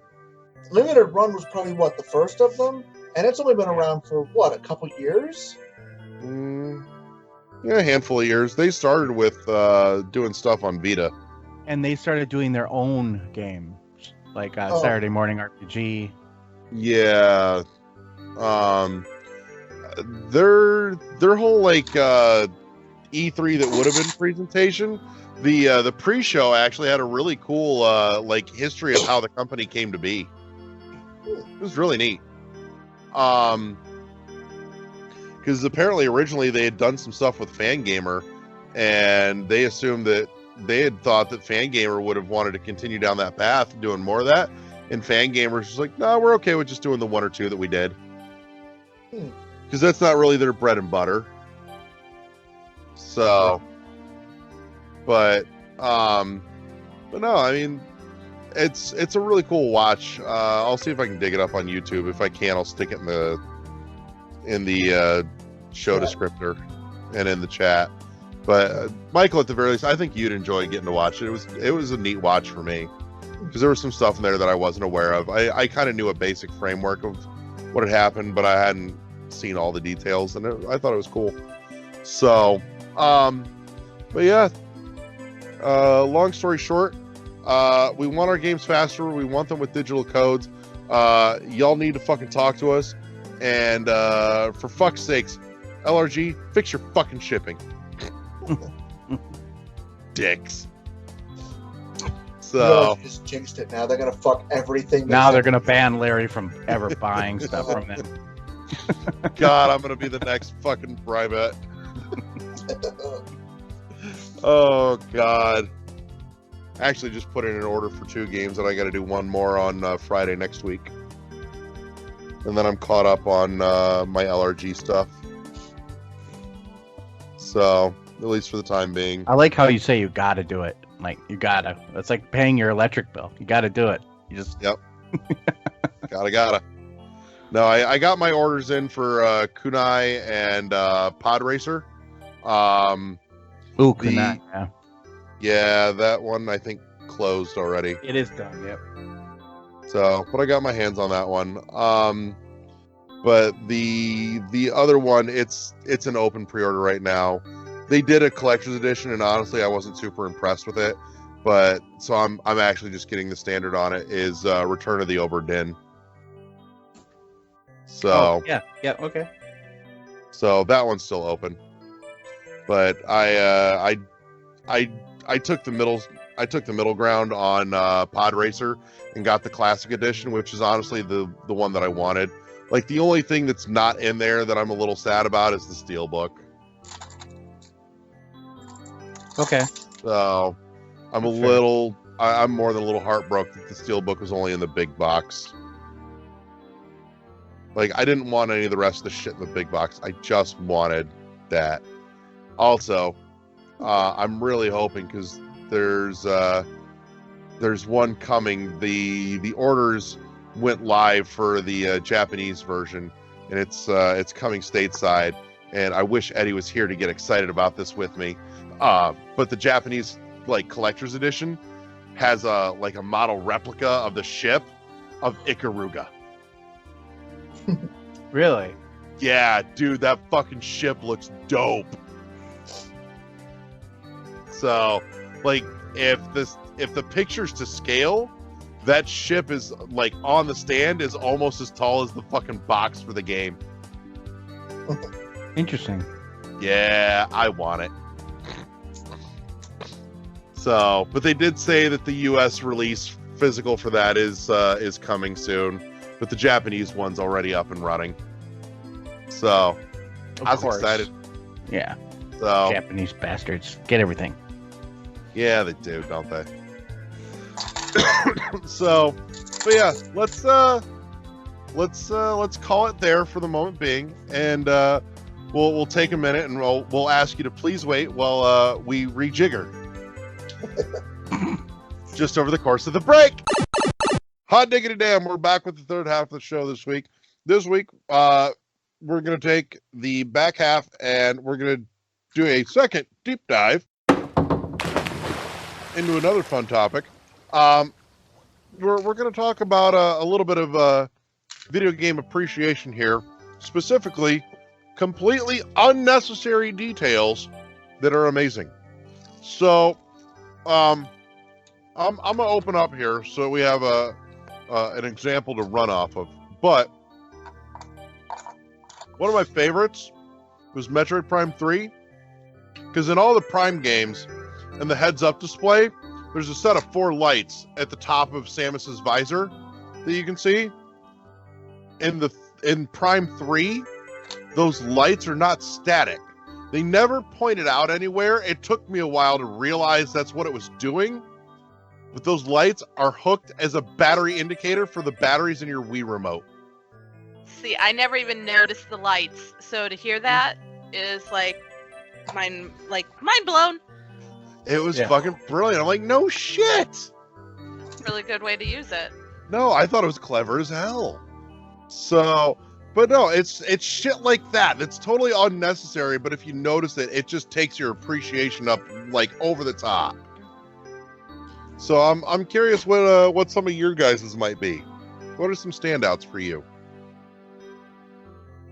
B: Limited Run was probably the first of them, and it's only been around for a couple years.
A: Yeah, a handful of years. They started with doing stuff on Vita.
D: And they started doing their own games, like Saturday Morning RPG.
A: Yeah. Their whole like E3 that would have been presentation, the pre-show actually had a really cool like history of how the company came to be. It was really neat. Because apparently originally they had done some stuff with Fangamer, and they assumed that they had thought that Fangamer would have wanted to continue down that path, doing more of that. And Fangamer was just like, no, we're okay with just doing the one or two that we did. Because that's not really their bread and butter. So, but no, I mean, it's a really cool watch. I'll see if I can dig it up on YouTube. If I can, I'll stick it in the show descriptor and in the chat. But Michael, at the very least, I think you'd enjoy getting to watch it. It was a neat watch for me, because there was some stuff in there that I wasn't aware of. I kind of knew a basic framework of what had happened, but I hadn't seen all the details, and I thought it was cool. So, but yeah, long story short, we want our games faster. We want them with digital codes. Y'all need to fucking talk to us. And for fuck's sakes, LRG, fix your fucking shipping. Dicks. So
B: You just jinxed it. Now they're gonna fuck everything.
D: Now they're gonna ban Larry from ever buying stuff from them.
A: God, I'm gonna be the next fucking Bribet. Oh God. Actually, just put in an order for 2 games, and I got to do one more on Friday next week. And then I'm caught up on my LRG stuff. So, at least for the time being.
D: I like how you say you gotta do it. Like, you gotta. It's like paying your electric bill. You gotta do it. You just...
A: Yep. Gotta. No, I got my orders in for Kunai and Pod Racer.
D: Ooh, Kunai, yeah.
A: Yeah, that one I think closed already.
D: It is done, yep.
A: So, but I got my hands on that one. But the other one, it's an open pre-order right now. They did a collector's edition, and honestly, I wasn't super impressed with it. But so I'm actually just getting the standard on it. Is Return of the Obra Dinn. So
D: yeah, okay.
A: So that one's still open. But I took the middle ground on Pod Racer and got the classic edition, which is honestly the one that I wanted. Like, the only thing that's not in there that I'm a little sad about is the Steelbook.
D: Okay.
A: So I'm I'm more than a little heartbroken that the Steelbook was only in the big box. Like, I didn't want any of the rest of the shit in the big box. I just wanted that. Also, I'm really hoping, because there's one coming. The orders went live for the Japanese version, and it's coming stateside. And I wish Eddie was here to get excited about this with me. But the Japanese collector's edition has a model replica of the ship of Ikaruga.
D: Really?
A: Yeah, dude, that fucking ship looks dope. So, if the picture's to scale, that ship is on the stand is almost as tall as the fucking box for the game.
D: Interesting.
A: Yeah, I want it. So, but they did say that the U.S. release physical for that is coming soon, but the Japanese one's already up and running. So, I was excited.
D: Yeah.
A: So,
D: Japanese bastards get everything.
A: Yeah, they do, don't they? So, but yeah, let's call it there for the moment being, and we'll take a minute and we'll ask you to please wait while we rejigger just over the course of the break. Hot diggity damn, we're back with the third half of the show this week. This week, we're going to take the back half and we're going to do a second deep dive into another fun topic. We're going to talk about a little bit of video game appreciation here, specifically completely unnecessary details that are amazing. So, I'm gonna open up here so we have an example to run off of. But one of my favorites was Metroid Prime 3, because in all the Prime games, in the heads-up display, there's a set of 4 lights at the top of Samus's visor that you can see. In Prime 3, those lights are not static. They never pointed out anywhere. It took me a while to realize that's what it was doing. But those lights are hooked as a battery indicator for the batteries in your Wii remote.
F: See, I never even noticed the lights. So to hear that is mind blown.
A: It was fucking brilliant. I'm like, no shit.
F: Really good way to use it.
A: No, I thought it was clever as hell. So, but no, it's shit like that. That's totally unnecessary, but if you notice it, it just takes your appreciation up over the top. So I'm curious what some of your guys's might be. What are some standouts for you?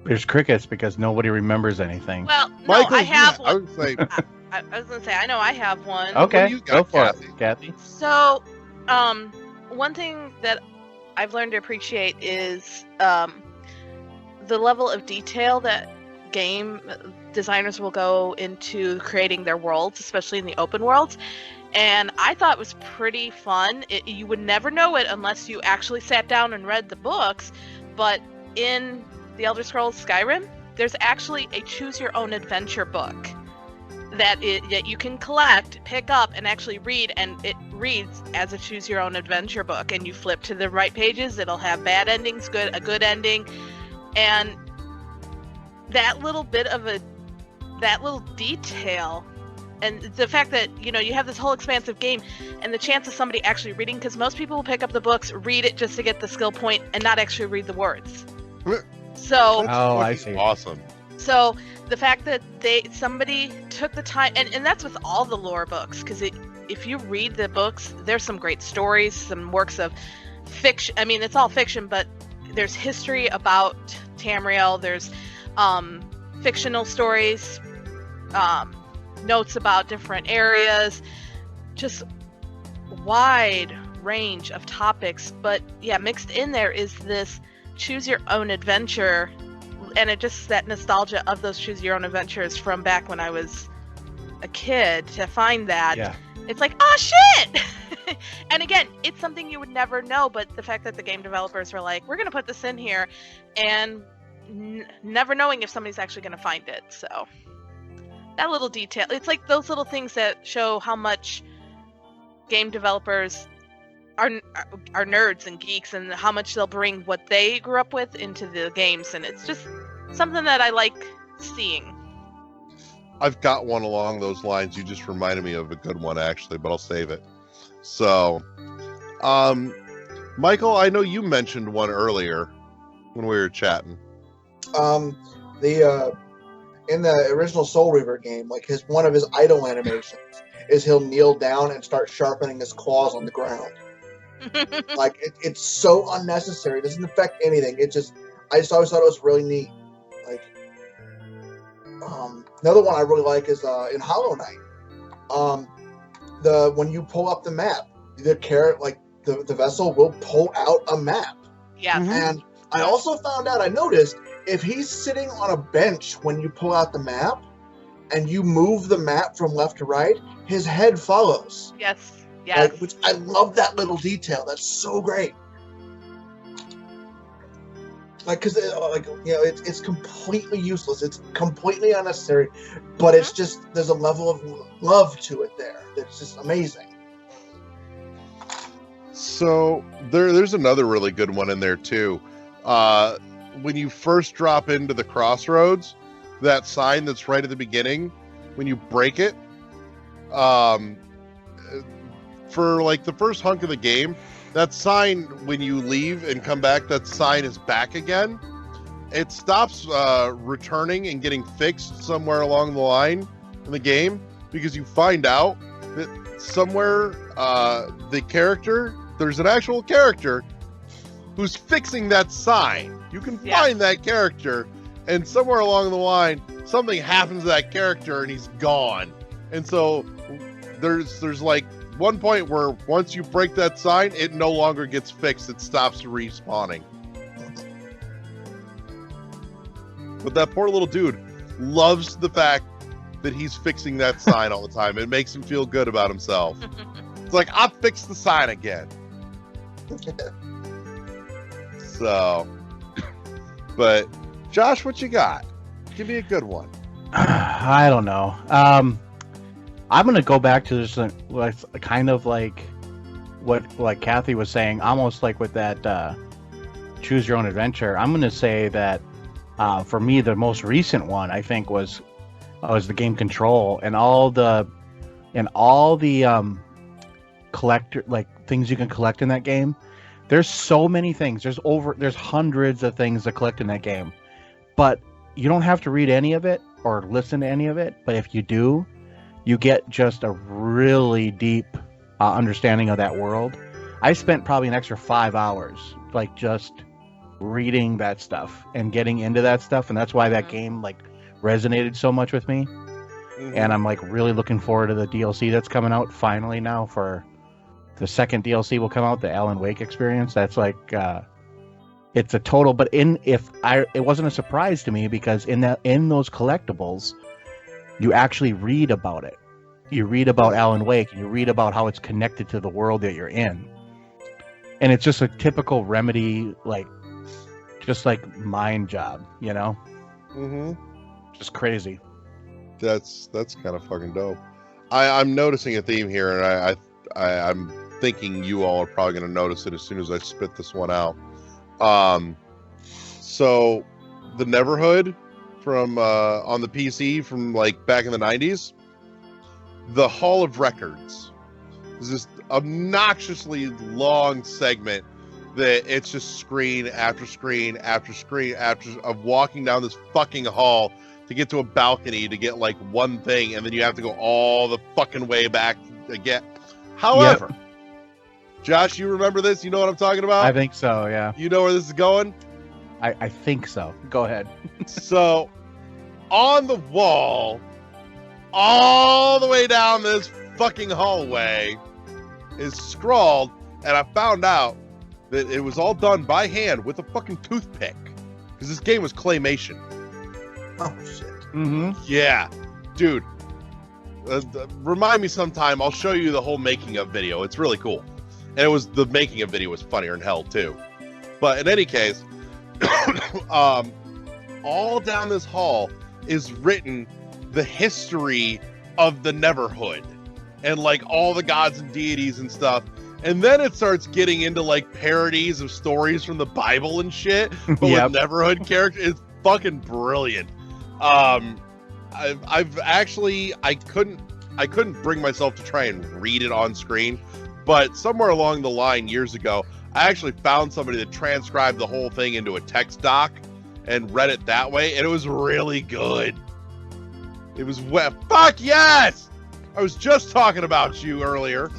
D: There's crickets because nobody remembers anything.
F: Well, no,
A: Michael,
F: I have one.
A: I would say.
F: I was gonna say I know I have one.
D: Okay,
A: What do you got,
D: go for
A: Kathy?
D: it, Kathy.
F: So, one thing that I've learned to appreciate is the level of detail that game designers will go into creating their worlds, especially in the open worlds. And I thought it was pretty fun. You would never know it unless you actually sat down and read the books. But in The Elder Scrolls Skyrim, there's actually a choose your own adventure book that you can collect, pick up, and actually read, and it reads as a choose your own adventure book. And you flip to the right pages, it'll have bad endings, a good ending, and that little detail, and the fact that you have this whole expansive game, and the chance of somebody actually reading, because most people will pick up the books, read it just to get the skill point, and not actually read the words. So
D: I see.
A: Awesome.
F: So the fact that somebody took the time, and that's with all the lore books, because if you read the books, there's some great stories, some works of fiction. I mean, it's all fiction, but there's history about Tamriel. There's fictional stories, notes about different areas, just wide range of topics. But yeah, mixed in there is this choose your own adventure, and it just that nostalgia of those choose your own adventures from back when I was a kid. To find that, It's like, oh shit. And again, it's something you would never know, but the fact that the game developers were like, we're gonna put this in here, and never knowing if somebody's actually gonna find it. So that little detail, it's like those little things that show how much game developers are nerds and geeks, and how much they'll bring what they grew up with into the games. And it's just something that I like seeing.
A: I've got one along those lines. You just reminded me of a good one, actually, but I'll save it. So, Michael, I know you mentioned one earlier when we were chatting.
B: In the original Soul Reaver game, like one of his idle animations is he'll kneel down and start sharpening his claws on the ground. Like it's so unnecessary. It doesn't affect anything. I just always thought it was really neat. Like, another one I really like is in Hollow Knight. When you pull up the map, the vessel will pull out a map.
F: Yeah.
B: Mm-hmm. And I also I noticed if he's sitting on a bench when you pull out the map, and you move the map from left to right, his head follows.
F: Yes. Yes.
B: Which I love that little detail. That's so great. Because it's completely useless. It's completely unnecessary, but it's just there's a level of love to it there that's just amazing.
A: So there's another really good one in there too. When you first drop into the crossroads, that sign that's right at the beginning, when you break it, for like the first hunk of the game, that sign, when you leave and come back, that sign is back again. It stops returning and getting fixed somewhere along the line in the game, because you find out that somewhere there's an actual character who's fixing that sign. You can find that character, and somewhere along the line, something happens to that character and he's gone. And so there's like one point where once you break that sign, it no longer gets fixed. It stops respawning. But that poor little dude loves the fact that he's fixing that sign all the time. It makes him feel good about himself. It's like, I fixed the sign again. So, but Josh, what you got? Give me a good one.
D: I don't know. I'm gonna go back to this, kind of like what Kathy was saying, almost like with that choose your own adventure. I'm gonna say that for me, the most recent one I think was the game Control, and all the collector things you can collect in that game. There's so many things. There's hundreds of things to collect in that game, but you don't have to read any of it or listen to any of it. But if you do, you get just a really deep understanding of that world. I spent probably an extra 5 hours, just reading that stuff and getting into that stuff, and that's why that game resonated so much with me. Mm-hmm. And I'm really looking forward to the DLC that's coming out finally now. For the second DLC will come out, the Alan Wake experience. That's It's a total, but it wasn't a surprise to me because in those collectibles, you actually read about it. You read about Alan Wake, and you read about how it's connected to the world that you're in, and it's just a typical Remedy, just like mind job, you know?
A: Mm-hmm.
D: Just crazy.
A: That's kind of fucking dope. I'm noticing a theme here, and I'm thinking you all are probably going to notice it as soon as I spit this one out. So the Neverhood from on the PC from like back in the 90s, the Hall of Records is this obnoxiously long segment that it's just screen after screen after screen of walking down this fucking hall to get to a balcony to get like one thing, and then you have to go all the fucking way back again. However, Josh, you remember this? You know what I'm talking about?
D: I think so, yeah.
A: You know where this is going?
D: I think so. Go ahead.
A: So, on the wall, all the way down this fucking hallway, is scrawled, and I found out that it was all done by hand with a fucking toothpick. Because this game was claymation.
B: Oh shit.
D: Mm-hmm.
A: Yeah. Dude. Remind me sometime. I'll show you the whole making of video. It's really cool. And the making of video was funnier than hell, too. But in any case, all down this hall is written the history of the Neverhood. And, like, all the gods and deities and stuff. And then it starts getting into, like, parodies of stories from the Bible and shit. But with Neverhood characters. It's fucking brilliant. I've actually, I couldn't bring myself to try and read it on screen, but somewhere along the line years ago, I actually found somebody that transcribed the whole thing into a text doc and read it that way, and it was really good. It was fuck yes! I was just talking about you earlier.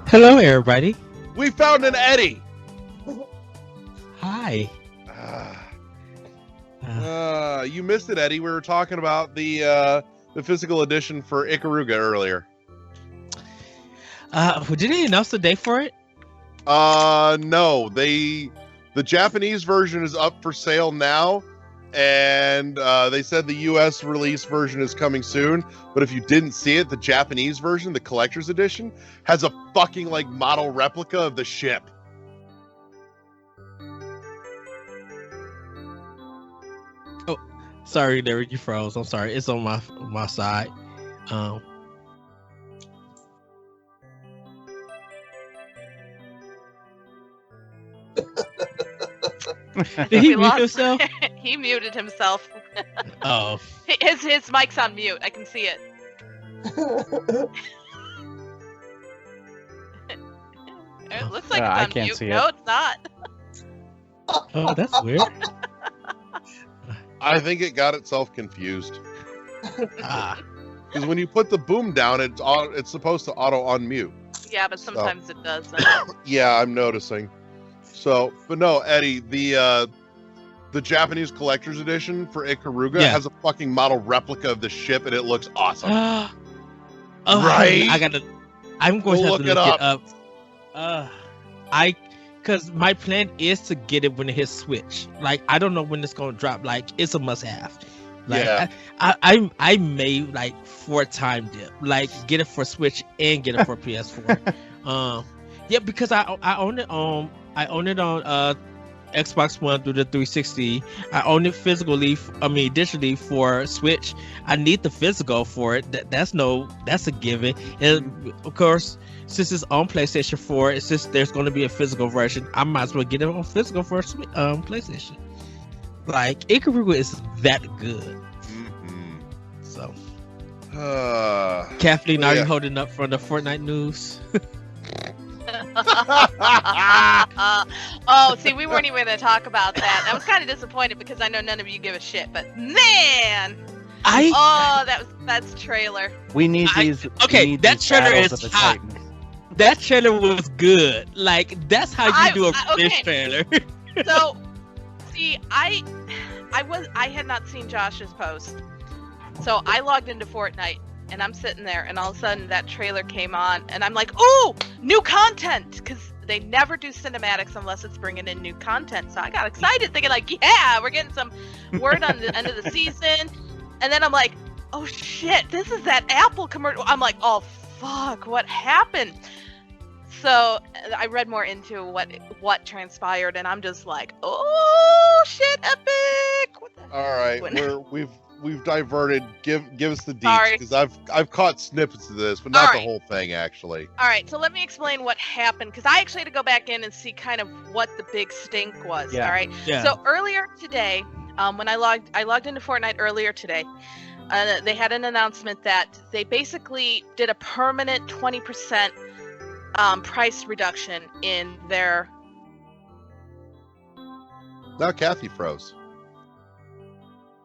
C: Hello, everybody.
A: We found an Eddie.
C: Hi.
A: You missed it, Eddie. We were talking about the physical edition for Ikaruga earlier.
C: Did they announce the date for it?
A: No. The Japanese version is up for sale now, and they said the US release version is coming soon. But if you didn't see it, the Japanese version, the collector's edition, has a fucking like model replica of the ship.
C: Sorry, Derek, you froze. I'm sorry. It's on my side. Did he mute himself?
F: He muted himself.
C: Oh.
F: His mic's on mute. I can see it. It looks like it's on
D: I can't
F: mute.
D: see
F: No,
D: it.
F: it's not.
C: Oh, that's weird.
A: I think it got itself confused.
C: Ah.
A: Because when you put the boom down, it's supposed to auto unmute.
F: Yeah, but sometimes it doesn't.
A: Yeah, I'm noticing. So, but no, Eddie, the Japanese collector's edition for Ikaruga has a fucking model replica of the ship, and it looks awesome.
C: Oh,
A: right?
C: I'm going to have to look
A: it
C: up. Because my plan is to get it when it hits Switch. Like, I don't know when it's going to drop. Like, it's a must-have. Like,
A: Yeah.
C: I may like 4-time dip. Like, get it for Switch and get it for PS4. Yeah, because I own it on Xbox One through the 360. I own it digitally for Switch. I need the physical for it. That's a given. And of course, since it's on PlayStation 4, it's just there's going to be a physical version. I might as well get it on physical for PlayStation. Like, Ikaruga is that good.
A: Mm-hmm.
C: So,
A: Oh,
C: Kathleen, are you holding up for the Fortnite news?
F: Oh, see, we weren't even going to talk about that. I was kind of disappointed because I know none of you give a shit. But man, that's trailer.
D: We need these.
C: Okay,
D: we need
C: that
D: these
C: trailer
D: battles
C: is
D: of the
C: hot.
D: Titans.
C: That trailer was good. Like, that's how you do a
F: okay.
C: fish trailer.
F: So, see, I had not seen Josh's post, so I logged into Fortnite and I'm sitting there, and all of a sudden that trailer came on, and I'm like, ooh, new content, because they never do cinematics unless it's bringing in new content. So I got excited, thinking like, yeah, we're getting some word on the end of the season. And then I'm like, oh shit, this is that Apple commercial. I'm like, oh fuck, what happened? So I read more into what transpired, and I'm just like, oh shit, epic. What the
A: All right, we've diverted. Give us the
F: Sorry.
A: deets, because I've caught snippets of this, but not
F: All
A: the
F: right.
A: whole thing actually.
F: All right, so let me explain what happened, because I actually had to go back in and see kind of what the big stink was.
D: Yeah.
F: All right.
C: Yeah.
F: So earlier today, when I logged into Fortnite earlier today, they had an announcement that they basically did a permanent 20% price reduction in their.
A: Now Kathy froze.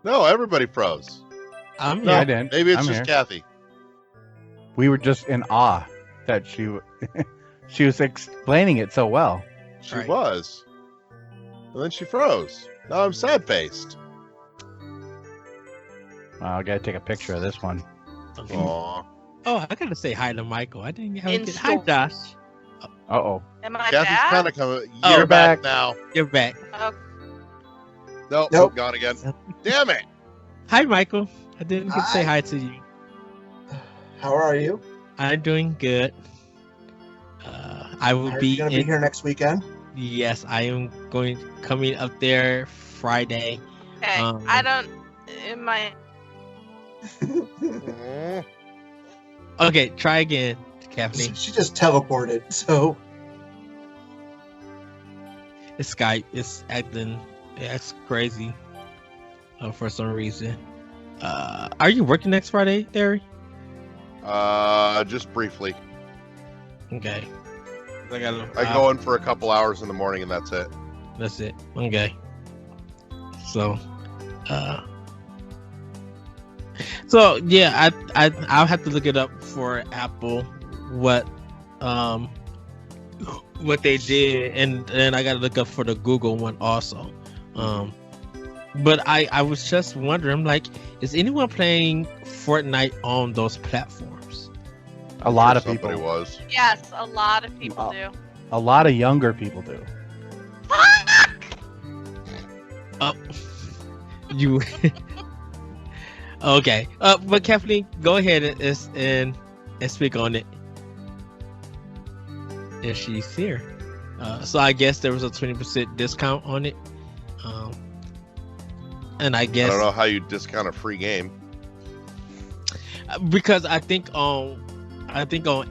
A: No, everybody froze.
C: I'm
A: No,
D: I
C: here.
D: didn't.
A: maybe it's
D: I'm
A: just
D: here.
A: Kathy.
D: We were just in awe that she was explaining it so well.
A: She
C: Right.
A: was. And then she froze. Now I'm sad faced.
D: I gotta take a picture of this one.
C: Okay.
A: Aw.
C: Oh, I gotta say hi to Michael. I didn't have
F: In
C: to. Hi,
F: store.
C: Josh.
D: Uh-oh.
F: Am I
A: Kathy's
F: back?
A: kind of coming.
C: Oh,
A: You're back
D: back.
A: now.
C: You're back.
A: Nope,
B: Nope.
A: gone again. Damn it.
C: Hi, Michael. I didn't get to say
B: Hi.
C: hi to you.
B: How are you?
C: I'm doing good. I will
B: Are
C: be
B: you gonna be
C: in.
B: here next weekend?
C: Yes, I am coming up there Friday.
F: Okay, I don't. In my.
A: Mm.
C: Okay, try again, Kathleen.
B: She just teleported, so
C: It's Skype. It's acting. It's crazy. For some reason. Are you working next Friday, Derry?
A: Just briefly.
C: Okay. I gotta.
A: I go in for a couple hours in the morning and that's it.
C: That's it. Okay. So, yeah, I'll have to look it up for Apple what they did, and then I gotta look up for the Google one also. But I was just wondering, like, is anyone playing Fortnite on those platforms?
D: A lot of
A: Somebody
D: people.
A: was.
F: Yes, a lot of people do.
D: A lot of younger people do.
F: Fuck!
C: Oh, you. Okay. But Kathleen, go ahead and speak on it. If she's here. So I guess there was a 20% discount on it. And I
A: I
C: guess
A: don't know how you discount a free game.
C: because I think on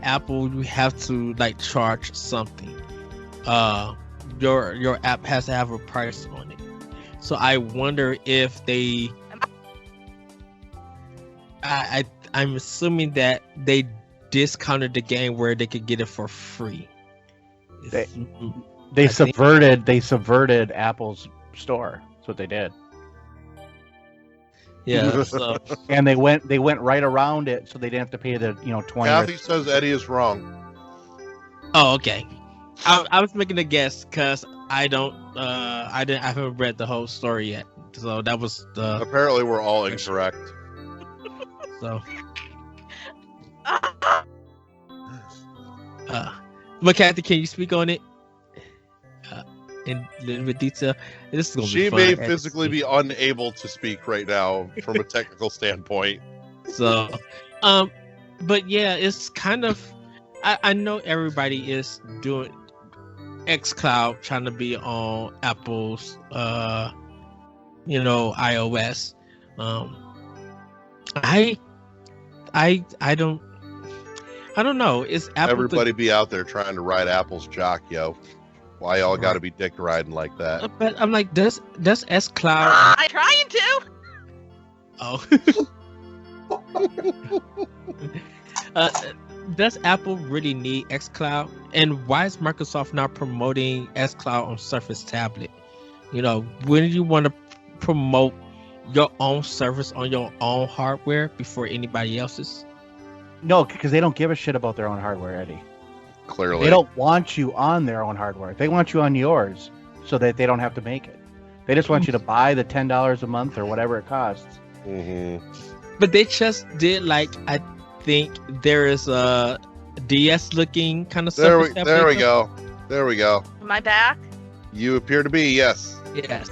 C: Apple you have to like charge something. Your app has to have a price on it. So I wonder if they. I'm assuming that they discounted the game where they could get it for free.
D: They
C: I think-
D: subverted Apple's store. That's what they did.
C: Yeah. So
D: And they went right around it so they didn't have to pay the 20
A: Kathy says Eddie is wrong.
C: oh, okay. I was making a guess because I haven't read the whole story yet. So that was the
A: Apparently, we're all incorrect.
C: so. But Kathy, can you speak on it in a little bit detail? This is gonna
A: She
C: be fun.
A: may physically be unable to speak right now from a technical standpoint.
C: So, but yeah, it's kind of. I know everybody is doing xCloud, trying to be on Apple's, iOS. I don't know. Is Apple
A: Everybody be out there trying to ride Apple's jock, yo. Why y'all got to be dick riding like that?
C: But I'm like, does xCloud?
F: I'm trying to.
C: Oh. Does Apple really need xCloud? And why is Microsoft not promoting xCloud on Surface tablet? Wouldn't you want to promote your own service on your own hardware before anybody else's?
D: No, because they don't give a shit about their own hardware, Eddie.
A: Clearly.
D: They don't want you on their own hardware. They want you on yours so that they don't have to make it. They just want you to buy the $10 a month or whatever it costs.
A: Mhm.
C: But they just did like think there is a DS looking kind of
A: There
C: service.
A: we go. There we go.
F: Am I back?
A: You appear to be, yes.
C: Yes.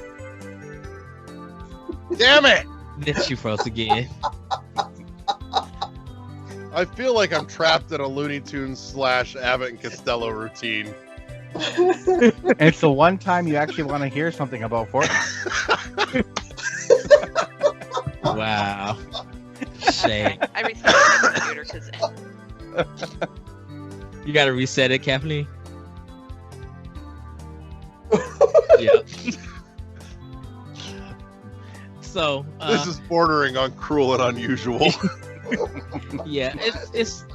A: Damn it!
C: Then she froze again.
A: I feel like I'm trapped in a Looney Tunes / Abbott and Costello routine.
D: And it's the one time you actually want to hear something about Fortnite.
C: Wow. Shame.
F: I reset my computer because
C: You gotta reset it, Kathleen. Yeah. So
A: This is bordering on cruel and unusual.
C: yeah, it's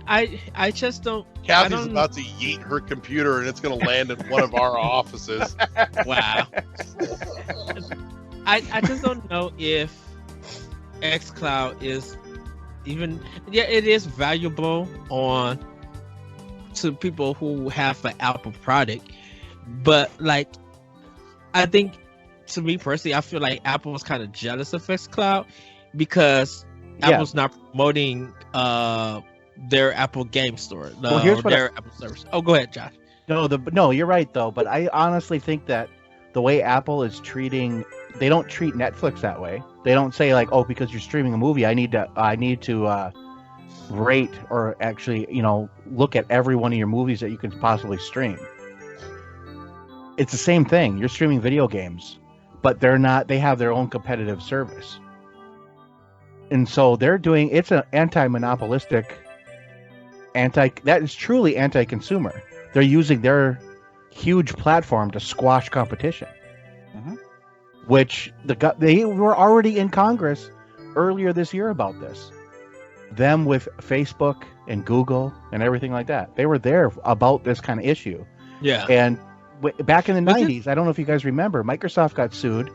C: I just don't.
A: Kathy's
C: I don't-
A: about to yeet her computer and it's going to land in one of our offices.
C: Wow. I just don't know if xCloud is even. Yeah, it is valuable to people who have an Apple product, but like, I think, to me personally, I feel like Apple is kind of jealous of xCloud because
D: Yeah.
C: Apple's not promoting their Apple Game Store.
D: Well, here's what
C: their Apple service. Oh, go ahead, Josh.
D: No, you're right though. But I honestly think that the way Apple is treating, they don't treat Netflix that way. They don't say like, oh, because you're streaming a movie, I need to rate or actually, look at every one of your movies that you can possibly stream. It's the same thing. You're streaming video games, but they're not. They have their own competitive service, and so it's an anti-monopolistic. That is truly anti-consumer. They're using their huge platform to squash competition, which they were already in Congress earlier this year about this. Them with Facebook and Google and everything like that. They were there about this kind of issue.
C: Yeah.
D: And back in the
C: Was it-
D: 90s, I don't know if you guys remember, Microsoft got sued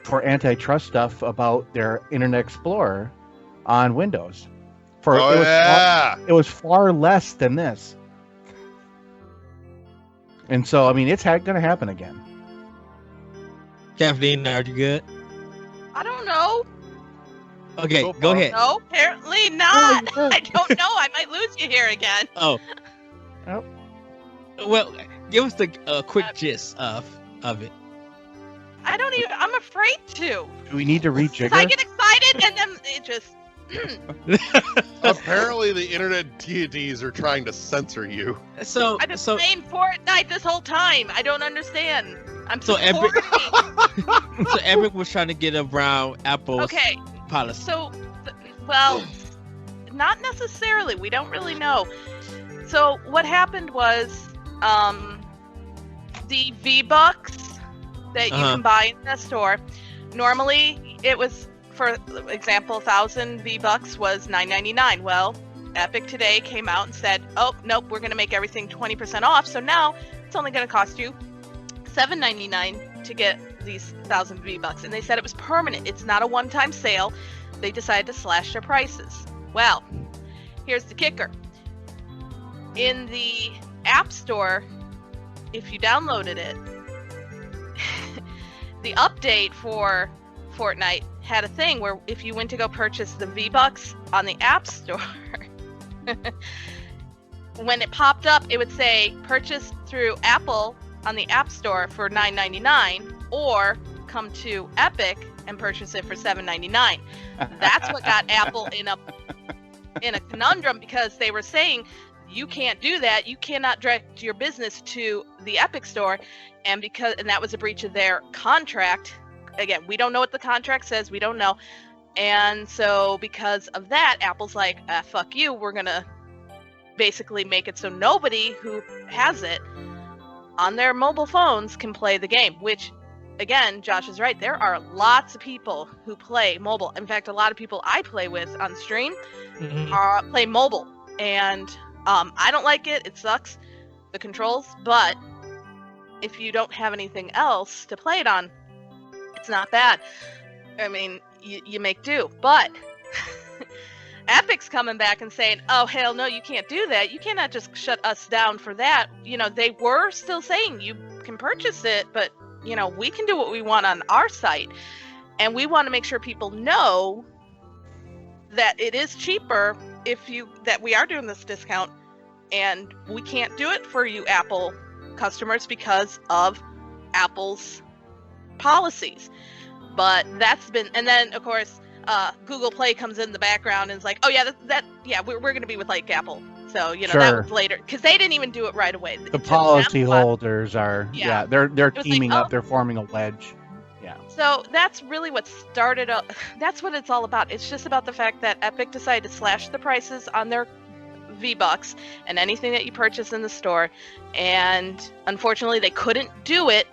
D: for antitrust stuff about their Internet Explorer on Windows.
A: Oh, yeah.
D: It was far less than this. And so, I mean, it's going to happen again.
C: Kathleen, are you good?
F: I don't know.
C: Okay,
A: So
C: go
A: far.
C: ahead.
F: No, apparently not.
D: Oh, yeah.
F: I don't know. I might lose you here again.
C: Oh.
D: Nope.
C: Well, give us the quick gist of it.
F: I don't even. I'm afraid to.
D: Do we need to
F: 'Cause
D: rejigger?
F: I get excited and then it just.
A: Apparently, the internet deities are trying to censor you.
C: So,
F: I've been playing Fortnite this whole time. I don't understand. I'm
C: So
F: supporting.
C: so Epic was trying to get around Apple's
F: Okay,
C: policy.
F: so, well, not necessarily. We don't really know. So what happened was, the V-Bucks that you can buy in the store. Normally, it was, for example, 1,000 V-Bucks was $9.99. Well, Epic today came out and said, "Oh, nope, we're going to make everything 20% off. So now it's only going to cost you $7.99 to get these 1,000 V-Bucks." And they said it was permanent. It's not a one-time sale. They decided to slash their prices. Well, here's the kicker. In the App Store, if you downloaded it, the update for Fortnite had a thing where if you went to go purchase the V-Bucks on the App Store, when it popped up, it would say purchase through Apple on the App Store for $9.99 or come to Epic and purchase it for $7.99. That's what got Apple in a conundrum, because they were saying you can't do that. You cannot direct your business to the Epic Store, and that was a breach of their contract. Again, we don't know what the contract says. We don't know. And so because of that, Apple's like, fuck you. We're going to basically make it so nobody who has it on their mobile phones can play the game, which, again, Josh is right. There are lots of people who play mobile. In fact, a lot of people I play with on stream play mobile. And I don't like it. It sucks, the controls. But if you don't have anything else to play it on, it's not bad. I mean, you make do. But Epic's coming back and saying, oh, hell no, you can't do that. You cannot just shut us down for that. You know, they were still saying you can purchase it, but, you know, we can do what we want on our site. And we want to make sure people know that it is cheaper that we are doing this discount, and we can't do it for you Apple customers because of Apple's policies. But that's been, and then of course Google Play comes in the background and is like, oh yeah, we're going to be with like Apple. So, you know,
D: Sure.
F: that was later because they didn't even do it right away.
D: The policy holders are,
F: Yeah.
D: they're
F: was
D: teaming
F: like,
D: up. They're forming a wedge. Yeah.
F: So that's really what started up. That's what it's all about. It's just about the fact that Epic decided to slash the prices on their V-Bucks and anything that you purchase in the store. And unfortunately, they couldn't do it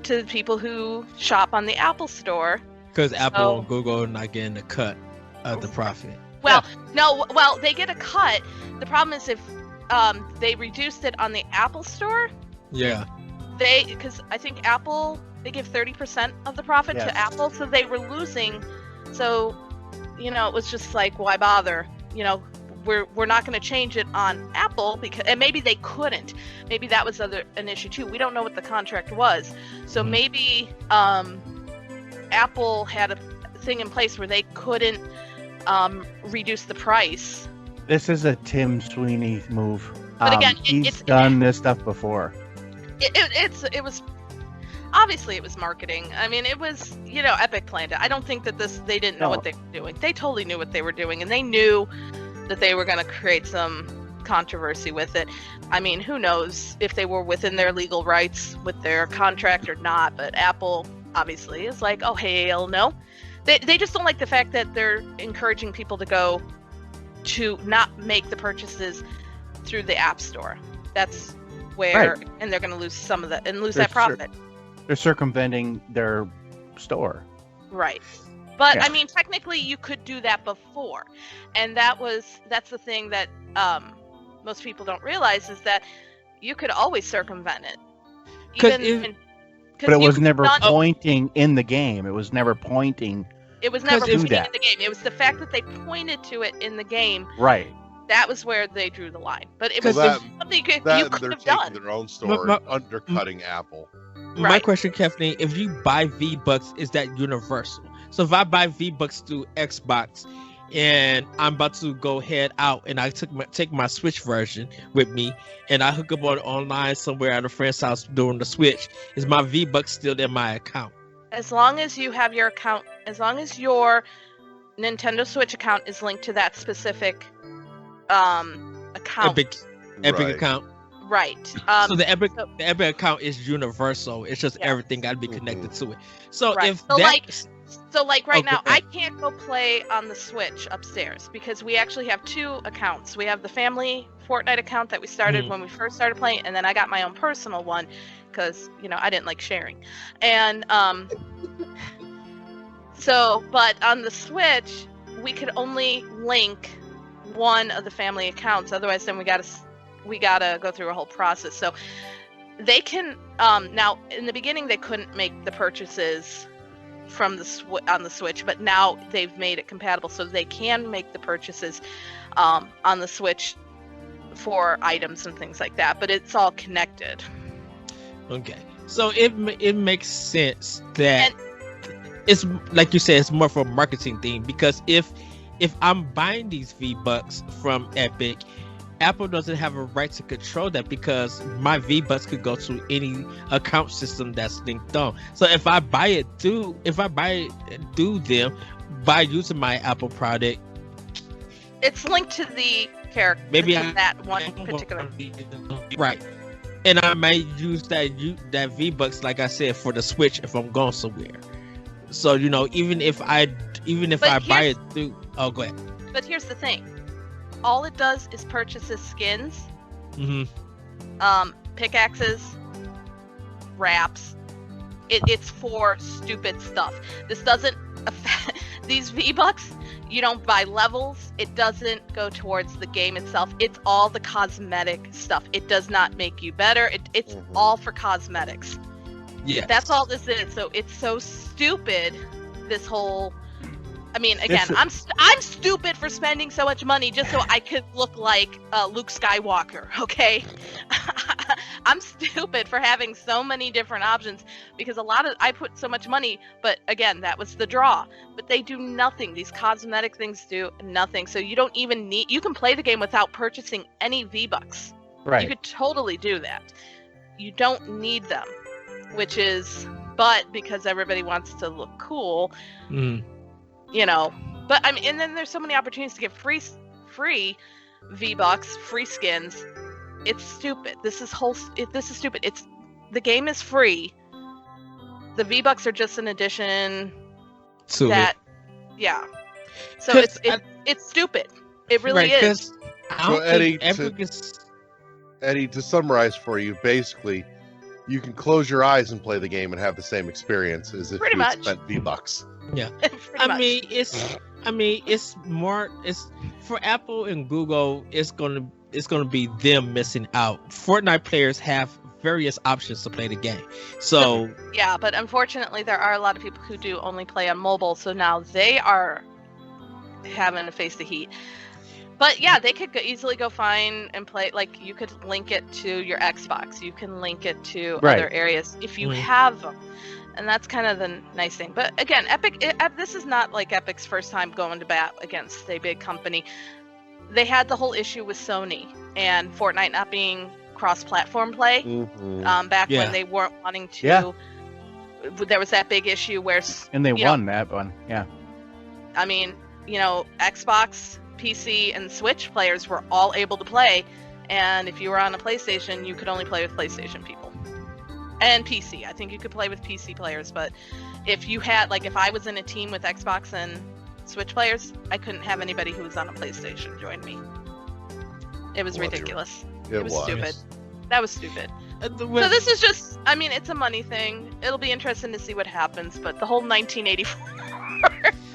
F: to the people who shop on the Apple Store.
C: Because Apple and Google are not getting a cut of the profit.
F: Well, no, they get a cut. The problem is if they reduced it on the Apple Store,
C: Yeah.
F: because I think Apple, they give 30% of the profit
D: Yes.
F: to Apple, so they were losing. So, you know, it was just like, why bother? You know, we're not going to change it on Apple because, and maybe they couldn't. Maybe that was an issue too. We don't know what the contract was, so maybe Apple had a thing in place where they couldn't reduce the price.
D: This is a Tim Sweeney move.
F: But again,
D: he's done this stuff before.
F: It was obviously it was marketing. I mean, it was, you know, Epic planned it. I don't think that they didn't know what they were doing. They totally knew what they were doing, and they knew that they were going to create some controversy with it. I mean, who knows if they were within their legal rights with their contract or not, but Apple obviously is like, oh, hell no. They just don't like the fact that they're encouraging people to go to not make the purchases through the App Store. That's where, and they're going to lose some of that and lose that profit.
D: They're circumventing their store.
F: Right. But
D: Yeah.
F: I mean, technically you could do that before. And that's the thing that most people don't realize is that you could always circumvent it.
D: But it was never pointing in the game. It was never pointing.
F: It was never
C: 'Cause
F: pointing
D: that.
F: in the game. It was the fact that they pointed to it in the game.
D: Right.
F: That was where they drew the line. But it
A: Well,
F: was
A: that-
F: something you could
A: That
F: have
A: they're
F: done.
A: taking their own store and undercutting Apple.
C: My
F: Right.
C: question, Kathleen, if you buy V-Bucks, is that universal? So if I buy V-Bucks through Xbox and I'm about to go head out and I take my Switch version with me and I hook up online somewhere at a friend's house during the Switch, is my V-Bucks still in my account?
F: As long as you have your account, as long as your Nintendo Switch account is linked to that specific account.
C: Epic
A: Right.
C: account.
F: Right.
C: So the Epic account is universal. It's just
F: Yeah.
C: everything got to be connected to it. So
F: Right.
C: if
F: So,
C: that,
F: like right
C: Oh,
F: now,
C: go
F: I
C: ahead.
F: can't go play on the Switch upstairs because we actually have two accounts. We have the family Fortnite account that we started when we first started playing, and then I got my own personal one because, you know, I didn't like sharing. And but on the Switch, we could only link one of the family accounts. Otherwise, then we gotta go through a whole process. So they can now in the beginning they couldn't make the purchases from on the Switch, but now they've made it compatible so they can make the purchases on the Switch for items and things like that. But it's all connected.
C: okay, so it makes sense that it's like you said, it's more for a marketing thing, because if I'm buying these V-Bucks from Epic, Apple doesn't have a right to control that because my V-Bucks could go to any account system that's linked on. So if I buy it through them by using my Apple product,
F: It's linked to the character.
C: maybe
F: to that one particular.
C: right, and I might use that V-Bucks, like I said, for the Switch if I'm going somewhere. So you know, even if I buy it through, oh, go ahead.
F: But here's the thing. All it does is purchases skins, pickaxes, wraps. It's for stupid stuff. This doesn't affect these V-Bucks. You don't buy levels. It doesn't go towards the game itself. It's all the cosmetic stuff. It does not make you better. It's all for cosmetics.
C: Yeah,
F: That's all this is. So it's so stupid. This whole. I mean, again, I'm stupid for spending so much money just so I could look like Luke Skywalker. Okay, I'm stupid for having so many different options because I put so much money, but again, that was the draw. But they do nothing. These cosmetic things do nothing. So you don't even you can play the game without purchasing any V-Bucks.
D: Right.
F: You could totally do that. You don't need them, but because everybody wants to look cool, but I mean, and then there's so many opportunities to get free V-Bucks, free skins. It's stupid. This is stupid. The game is free. The V-Bucks are just an addition
C: So
F: So it's stupid. It really is.
C: I don't think Epic is.
A: Eddie, to summarize for you, basically, you can close your eyes and play the game and have the same experience as if
F: Pretty
A: you had
F: much.
A: spent V-Bucks.
C: I mean, it's more. It's for Apple and Google. It's gonna be them missing out. Fortnite players have various options to play the game. So
F: Yeah, but unfortunately, there are a lot of people who do only play on mobile, so now they are having to face the heat. But yeah, they could easily go find and play. Like, you could link it to your Xbox. You can link it to
D: Right.
F: other areas if you
C: Mhm.
F: have them. And that's kind of the nice thing. But again, this is not like Epic's first time going to bat against a big company. They had the whole issue with Sony and Fortnite not being cross-platform play. Back
C: Yeah.
F: when they weren't wanting to.
D: Yeah.
F: There was that big issue where,
D: And they
F: you know,
D: won that one. Yeah.
F: I mean, Xbox, PC, and Switch players were all able to play, and if you were on a PlayStation, you could only play with PlayStation people. And PC. I think you could play with PC players, but if you had, like, if I was in a team with Xbox and Switch players, I couldn't have anybody who was on a PlayStation join me. It was
A: Well,
F: ridiculous.
A: It
F: was
A: was.
F: stupid. That was stupid. So
C: so
F: this is just, I mean, it's a money thing. It'll be interesting to see what happens, but the whole 1984.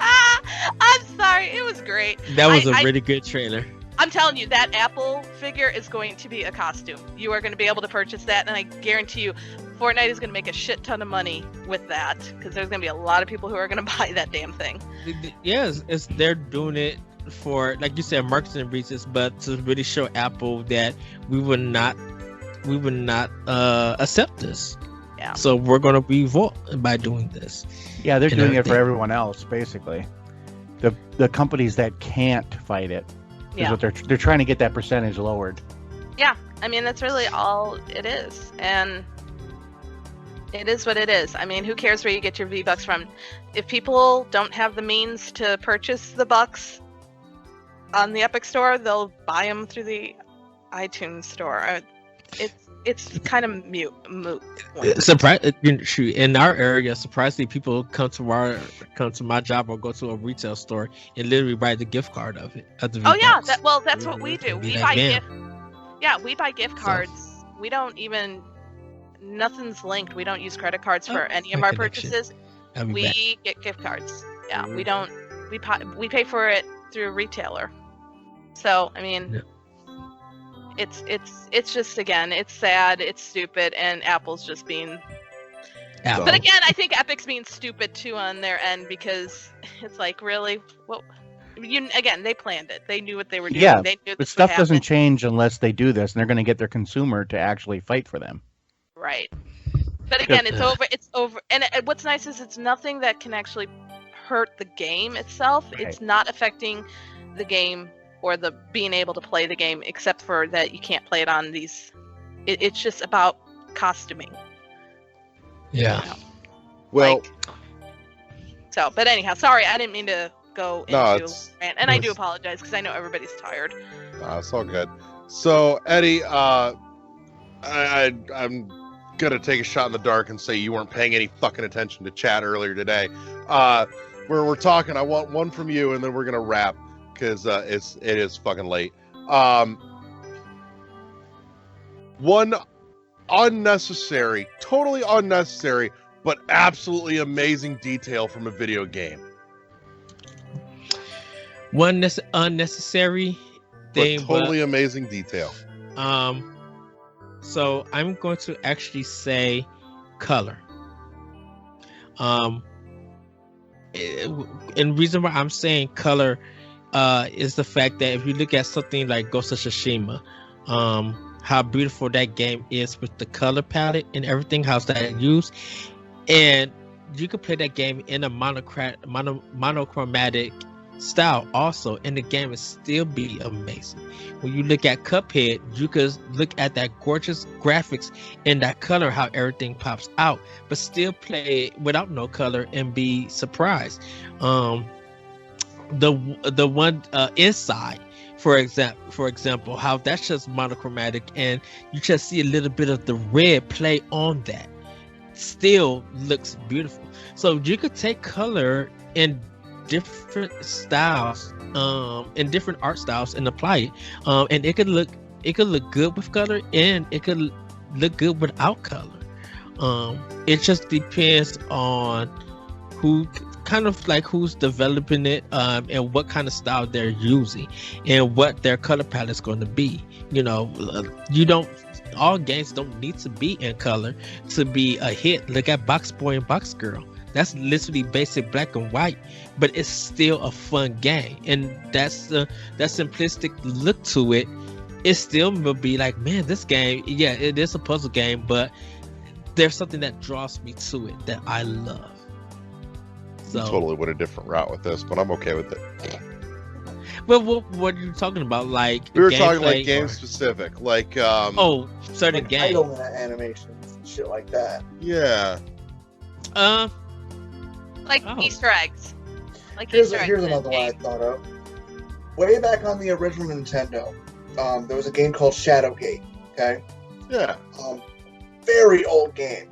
F: I'm sorry, it was great.
C: that was
F: I-
C: a really good trailer.
F: I'm telling you, that Apple figure is going to be a costume. You are going to be able to purchase that, and I guarantee you, Fortnite is going to make a shit ton of money with that, because there's going to be a lot of people who are going to buy that damn thing.
C: Yes, it's they're doing it for, like you said, marketing reasons, but to really show Apple that we would not accept this.
F: Yeah.
C: So we're gonna revolt by doing this.
D: Yeah, they're
C: And
D: doing it for
C: everything.
D: everyone else, basically. The companies that can't fight it is
F: Yeah.
D: what they're trying to get that percentage lowered.
F: Yeah, I mean, that's really all it is. And it is what it is. I mean, who cares where you get your V-Bucks from? If people don't have the means to purchase the Bucks on the Epic Store, they'll buy them through the iTunes Store. It's kind of moot.
C: Shoot, in our area, surprisingly, people come to my job or go to a retail store and literally buy the gift card of it. Of the
F: Oh yeah,
C: V-Bucks.
F: that's what we do.
C: Be
F: We
C: like,
F: buy
C: "Man."
F: we buy gift
C: So-
F: cards. We don't even, nothing's linked. We don't use credit cards for
C: Oh,
F: any of
C: my
F: our
C: connection.
F: purchases.
C: I'll be back.
F: We get gift cards. Yeah, we don't. We pay for it through a retailer. So I mean, it's just, again, it's sad, it's stupid, and Apple's just being.
C: Apple.
F: But again, I think Epic's being stupid too on their end, because it's like, really, what? Again, they planned it. They knew what they were doing.
D: Yeah,
F: they knew
D: But
F: this
D: stuff
F: would
D: doesn't
F: happen.
D: change unless they do this, and they're going to get their consumer to actually fight for them.
F: Right. But again, it's over. And what's nice is it's nothing that can actually hurt the game itself.
D: Right.
F: It's not affecting the game or the being able to play the game, except for that you can't play it on these. It's just about costuming.
C: Yeah.
A: Well,
F: Like, so, but anyhow, sorry, I didn't mean to go
A: No,
F: into
A: it's-
F: rant, and I do
C: it's-
F: apologize because I know everybody's tired.
A: it's all good. So, Eddie, I'm gonna take a shot in the dark and say you weren't paying any fucking attention to chat earlier today. Where we're talking, I want one from you, and then we're gonna wrap because it is fucking late. One unnecessary, totally unnecessary, but absolutely amazing detail from a video game.
C: One unnecessary thing,
A: But totally amazing detail.
C: So I'm going to actually say color. And the reason why I'm saying color is the fact that if you look at something like Ghost of Tsushima, how beautiful that game is with the color palette and everything, how's that used. And you could play that game in a monochromatic style also, and the game would still be amazing. When you look at Cuphead, you could look at that gorgeous graphics and that color, how everything pops out, but still play it without no color and be surprised. The one Inside, for example, how that's just monochromatic and you just see a little bit of the red play on that, still looks beautiful. So you could take color in different styles, in different art styles, and apply it, and it could look good with color, and it could look good without color. It just depends on who's developing it, and what kind of style they're using, and what their color palette is going to be. All games don't need to be in color to be a hit. Look at Box Boy and Box Girl. That's literally basic black and white, but it's still a fun game, and that's that simplistic look to it. It still will be like, man, this game, yeah, it is a puzzle game, but there's something that draws me to it that I love. So
A: Totally went a different route with this, but I'm okay with it.
C: well, what are you talking about? Like,
A: We were talking
C: gameplay
A: like game
C: or-
A: specific, like
C: certain
B: Like
C: games.
B: idleman animations and shit like that.
A: yeah.
F: Like
C: Oh.
F: Easter eggs. Like
B: Here's
F: Easter eggs in
B: another one I
F: games.
B: thought of. Way back on the original Nintendo, there was a game called Shadowgate. Okay,
A: Yeah.
B: very old game.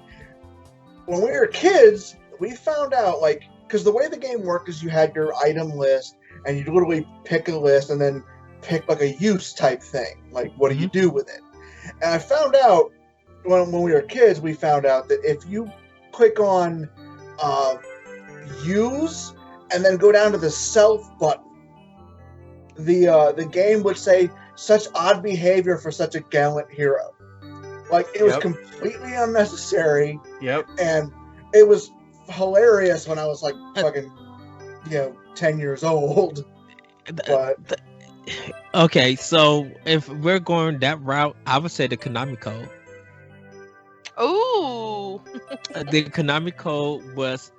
B: When we were kids, we found out, like, because the way the game worked is you had your item list, and you literally pick a list and then pick like a use type thing. Like, what do you do with it? And I found out when we were kids, we found out that if you click on use and then go down to the self button, the game would say such odd behavior for such a gallant hero. Like, it was
D: Yep.
B: completely unnecessary,
D: Yep.
B: and it was hilarious when I was like fucking 10 years old. But
C: Okay, so if we're going that route, I would say the Konami Code.
F: Ooh.
C: The Konami Code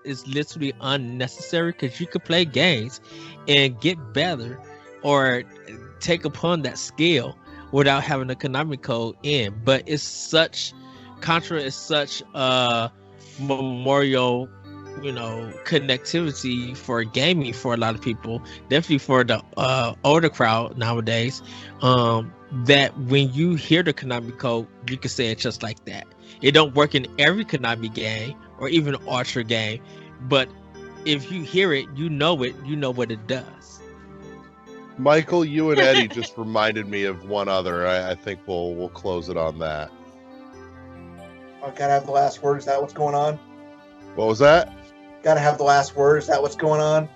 C: is literally unnecessary because you could play games and get better or take upon that skill without having a Konami Code in. But it's such Contra is such a memorial, connectivity for gaming for a lot of people, definitely for the older crowd nowadays, that when you hear the Konami Code, you can say it just like that. It don't work in every Konami game or even Ultra game, but if you hear it, you know what it does.
A: Michael, you and Eddie just reminded me of one other. I think we'll close it on that.
B: I gotta have the last word. Is that what's going on?
A: What was that?
B: Gotta have the last word. Is that what's going on?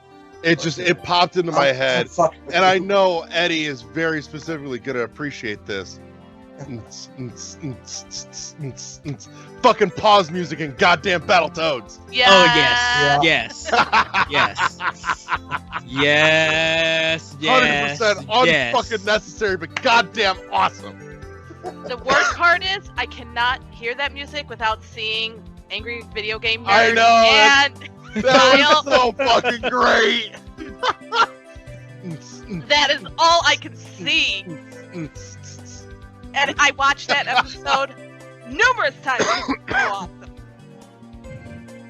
A: It popped into my
B: I'm
A: head,
B: fucking with
A: and I
B: you.
A: know Eddie is very specifically going to appreciate this. Fucking pause music and goddamn Battletoads.
F: Yeah.
C: Oh
B: Yeah.
C: yes, yes, yes, yes,
A: 100% unfucking necessary, but goddamn awesome.
F: The worst part is I cannot hear that music without seeing Angry Video Game Nerd.
A: I know,
F: And
A: That was so fucking great.
F: that is all I can see. And I watched that episode numerous times. It was so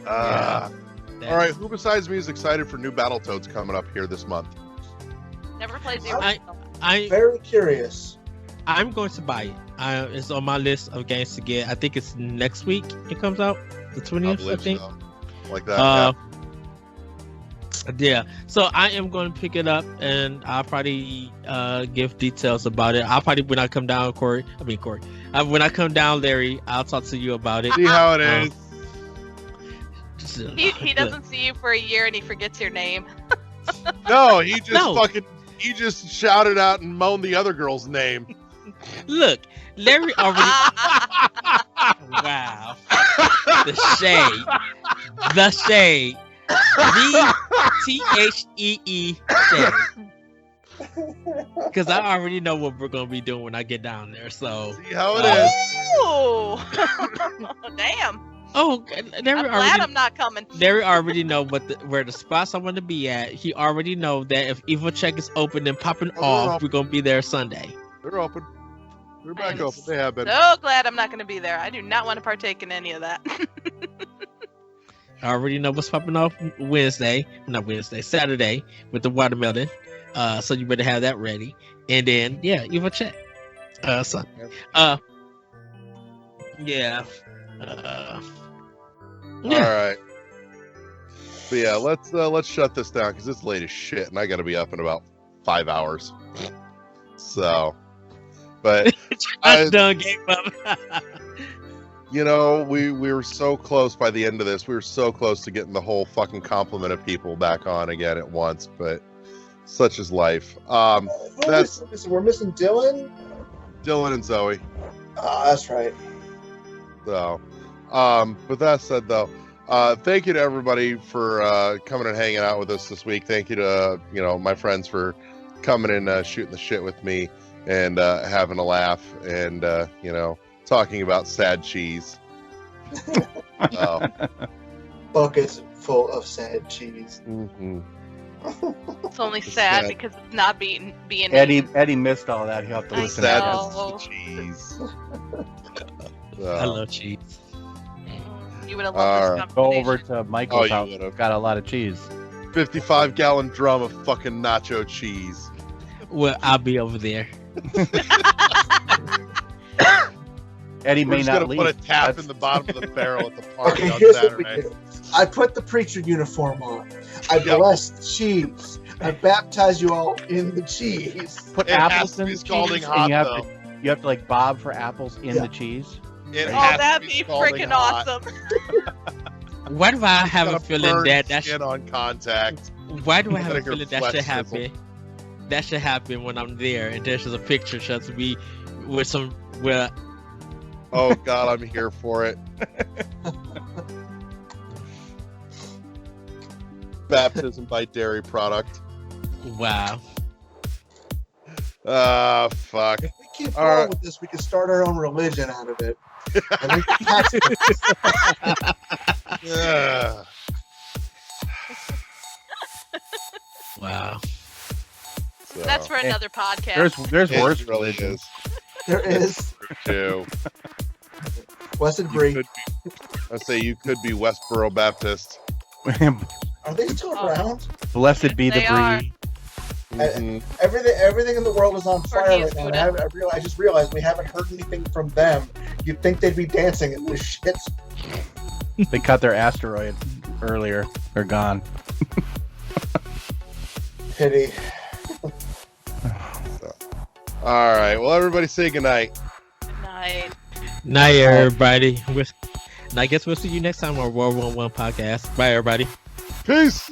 F: awesome.
A: All right, who besides me is excited for new Battletoads coming up here this month?
F: Never played the
B: I-
F: original.
B: Very curious.
C: I'm going to buy it. It's on my list of games to get. I think it's next week it comes out, the 20th, I think.
A: So. Like that.
C: Yeah. So I am going to pick it up, and I'll probably give details about it. I'll probably, when I come down, Corey. When I come down, Larry, I'll talk to you about it.
A: See how it is.
F: He doesn't see you for a year and he forgets your name.
A: No, he just
C: No.
A: he just shouted out and moaned the other girl's name.
C: Look, Larry already. Wow. The shade. The shade. VTHEE shade. Because I already know what we're gonna be doing when I get down there. So,
A: See how it is.
F: Oh, damn!
C: oh, there
F: I'm
C: we
F: glad
C: already,
F: I'm not coming.
C: there we already know where the spots I want to be at. He already know that if Evil Check is open and popping
A: they're
C: off,
A: open.
C: we're gonna be there Sunday.
A: They're open. They're back
F: I'm
A: open. They have been.
F: So glad I'm not going to be there. I do not want to partake in any of that.
C: I already know what's popping off Saturday with the watermelon. So you better have that ready. And then Evil Check. So, yeah.
A: All right. But yeah, let's shut this down because it's late as shit, and I got to be up in about 5 hours. So, but
C: I done gave up.
A: you know, we were so close by the end of this. We were so close to getting the whole fucking complement of people back on again at once, but such is life. That's
B: We're missing Dylan.
A: Dylan and Zoe.
B: That's right.
A: So, with that said, though, thank you to everybody for coming and hanging out with us this week. Thank you to my friends for coming and shooting the shit with me and having a laugh and talking about sad cheese.
B: Buckets full of sad cheese.
A: Mm-hmm.
F: It's only
A: It's
F: sad
A: sad.
F: because it's not being
D: Eddie missed all that. He'll have to
F: I
D: listen.
A: Sad
D: to
F: know.
A: cheese.
C: I love cheese.
F: You would have
A: All
F: loved
A: right.
F: this
D: Go
F: conversation.
D: over to Michael's
A: you
D: house.
A: would've.
D: Got a lot of cheese.
A: 55-gallon drum of fucking nacho cheese.
C: Well, I'll be over there.
D: Eddie
A: We're
D: may
A: just
D: not
A: gonna
D: leave.
A: put a tap
D: That's-
A: in the bottom of the barrel at the party
B: Okay,
A: on
B: here's what we
A: Saturday.
B: do. I put the preacher uniform on. I
A: Yep.
B: bless the cheese. I baptize you all in the cheese.
D: Put
A: It has
D: apples
A: to
D: in
A: be
D: the
A: scalding
D: cheese,
A: hot,
D: and
A: though.
D: you have to like bob for apples in
B: Yeah.
D: the cheese.
A: It
F: Oh,
A: has to
F: that'd be
A: scalding
F: freaking
A: hot.
F: awesome.
C: Why do I have a
A: Gotta
C: feeling
A: burn
C: that
A: skin on contact.
C: why do I have
A: Gotta
C: a
A: hear
C: feeling that
A: flesh
C: should
A: sizzle.
C: happen? That should happen when I'm there, and there's just a picture shots of me with some with
A: Oh God, I'm here for it. Baptism by dairy product.
C: wow.
A: Fuck.
B: If we keep
A: All
B: going
A: right.
B: with this, we can start our own religion out of it. And we can tax it.
A: Ugh.
C: Wow.
A: So,
F: That's for another podcast.
D: There's
A: it
D: worse
A: really
D: religions.
A: is.
B: There is
A: Too.
B: Blessed
A: You
B: Brie.
A: could be, I say you could be Westboro Baptist.
B: Are they still
F: Oh.
B: around?
D: Blessed be the
F: They are.
D: brie.
A: Mhm.
B: Everything in the world is on
F: Or
B: fire
F: he is
B: right now.
F: Buddha.
B: I just realized we haven't heard anything from them. You'd think they'd be dancing in this shit.
D: They cut their asteroid earlier. They're gone.
B: Pity.
A: All right. Well, everybody say goodnight.
F: Good night.
C: Night, everybody. And I guess we'll see you next time on World 1 podcast. Bye, everybody.
A: Peace.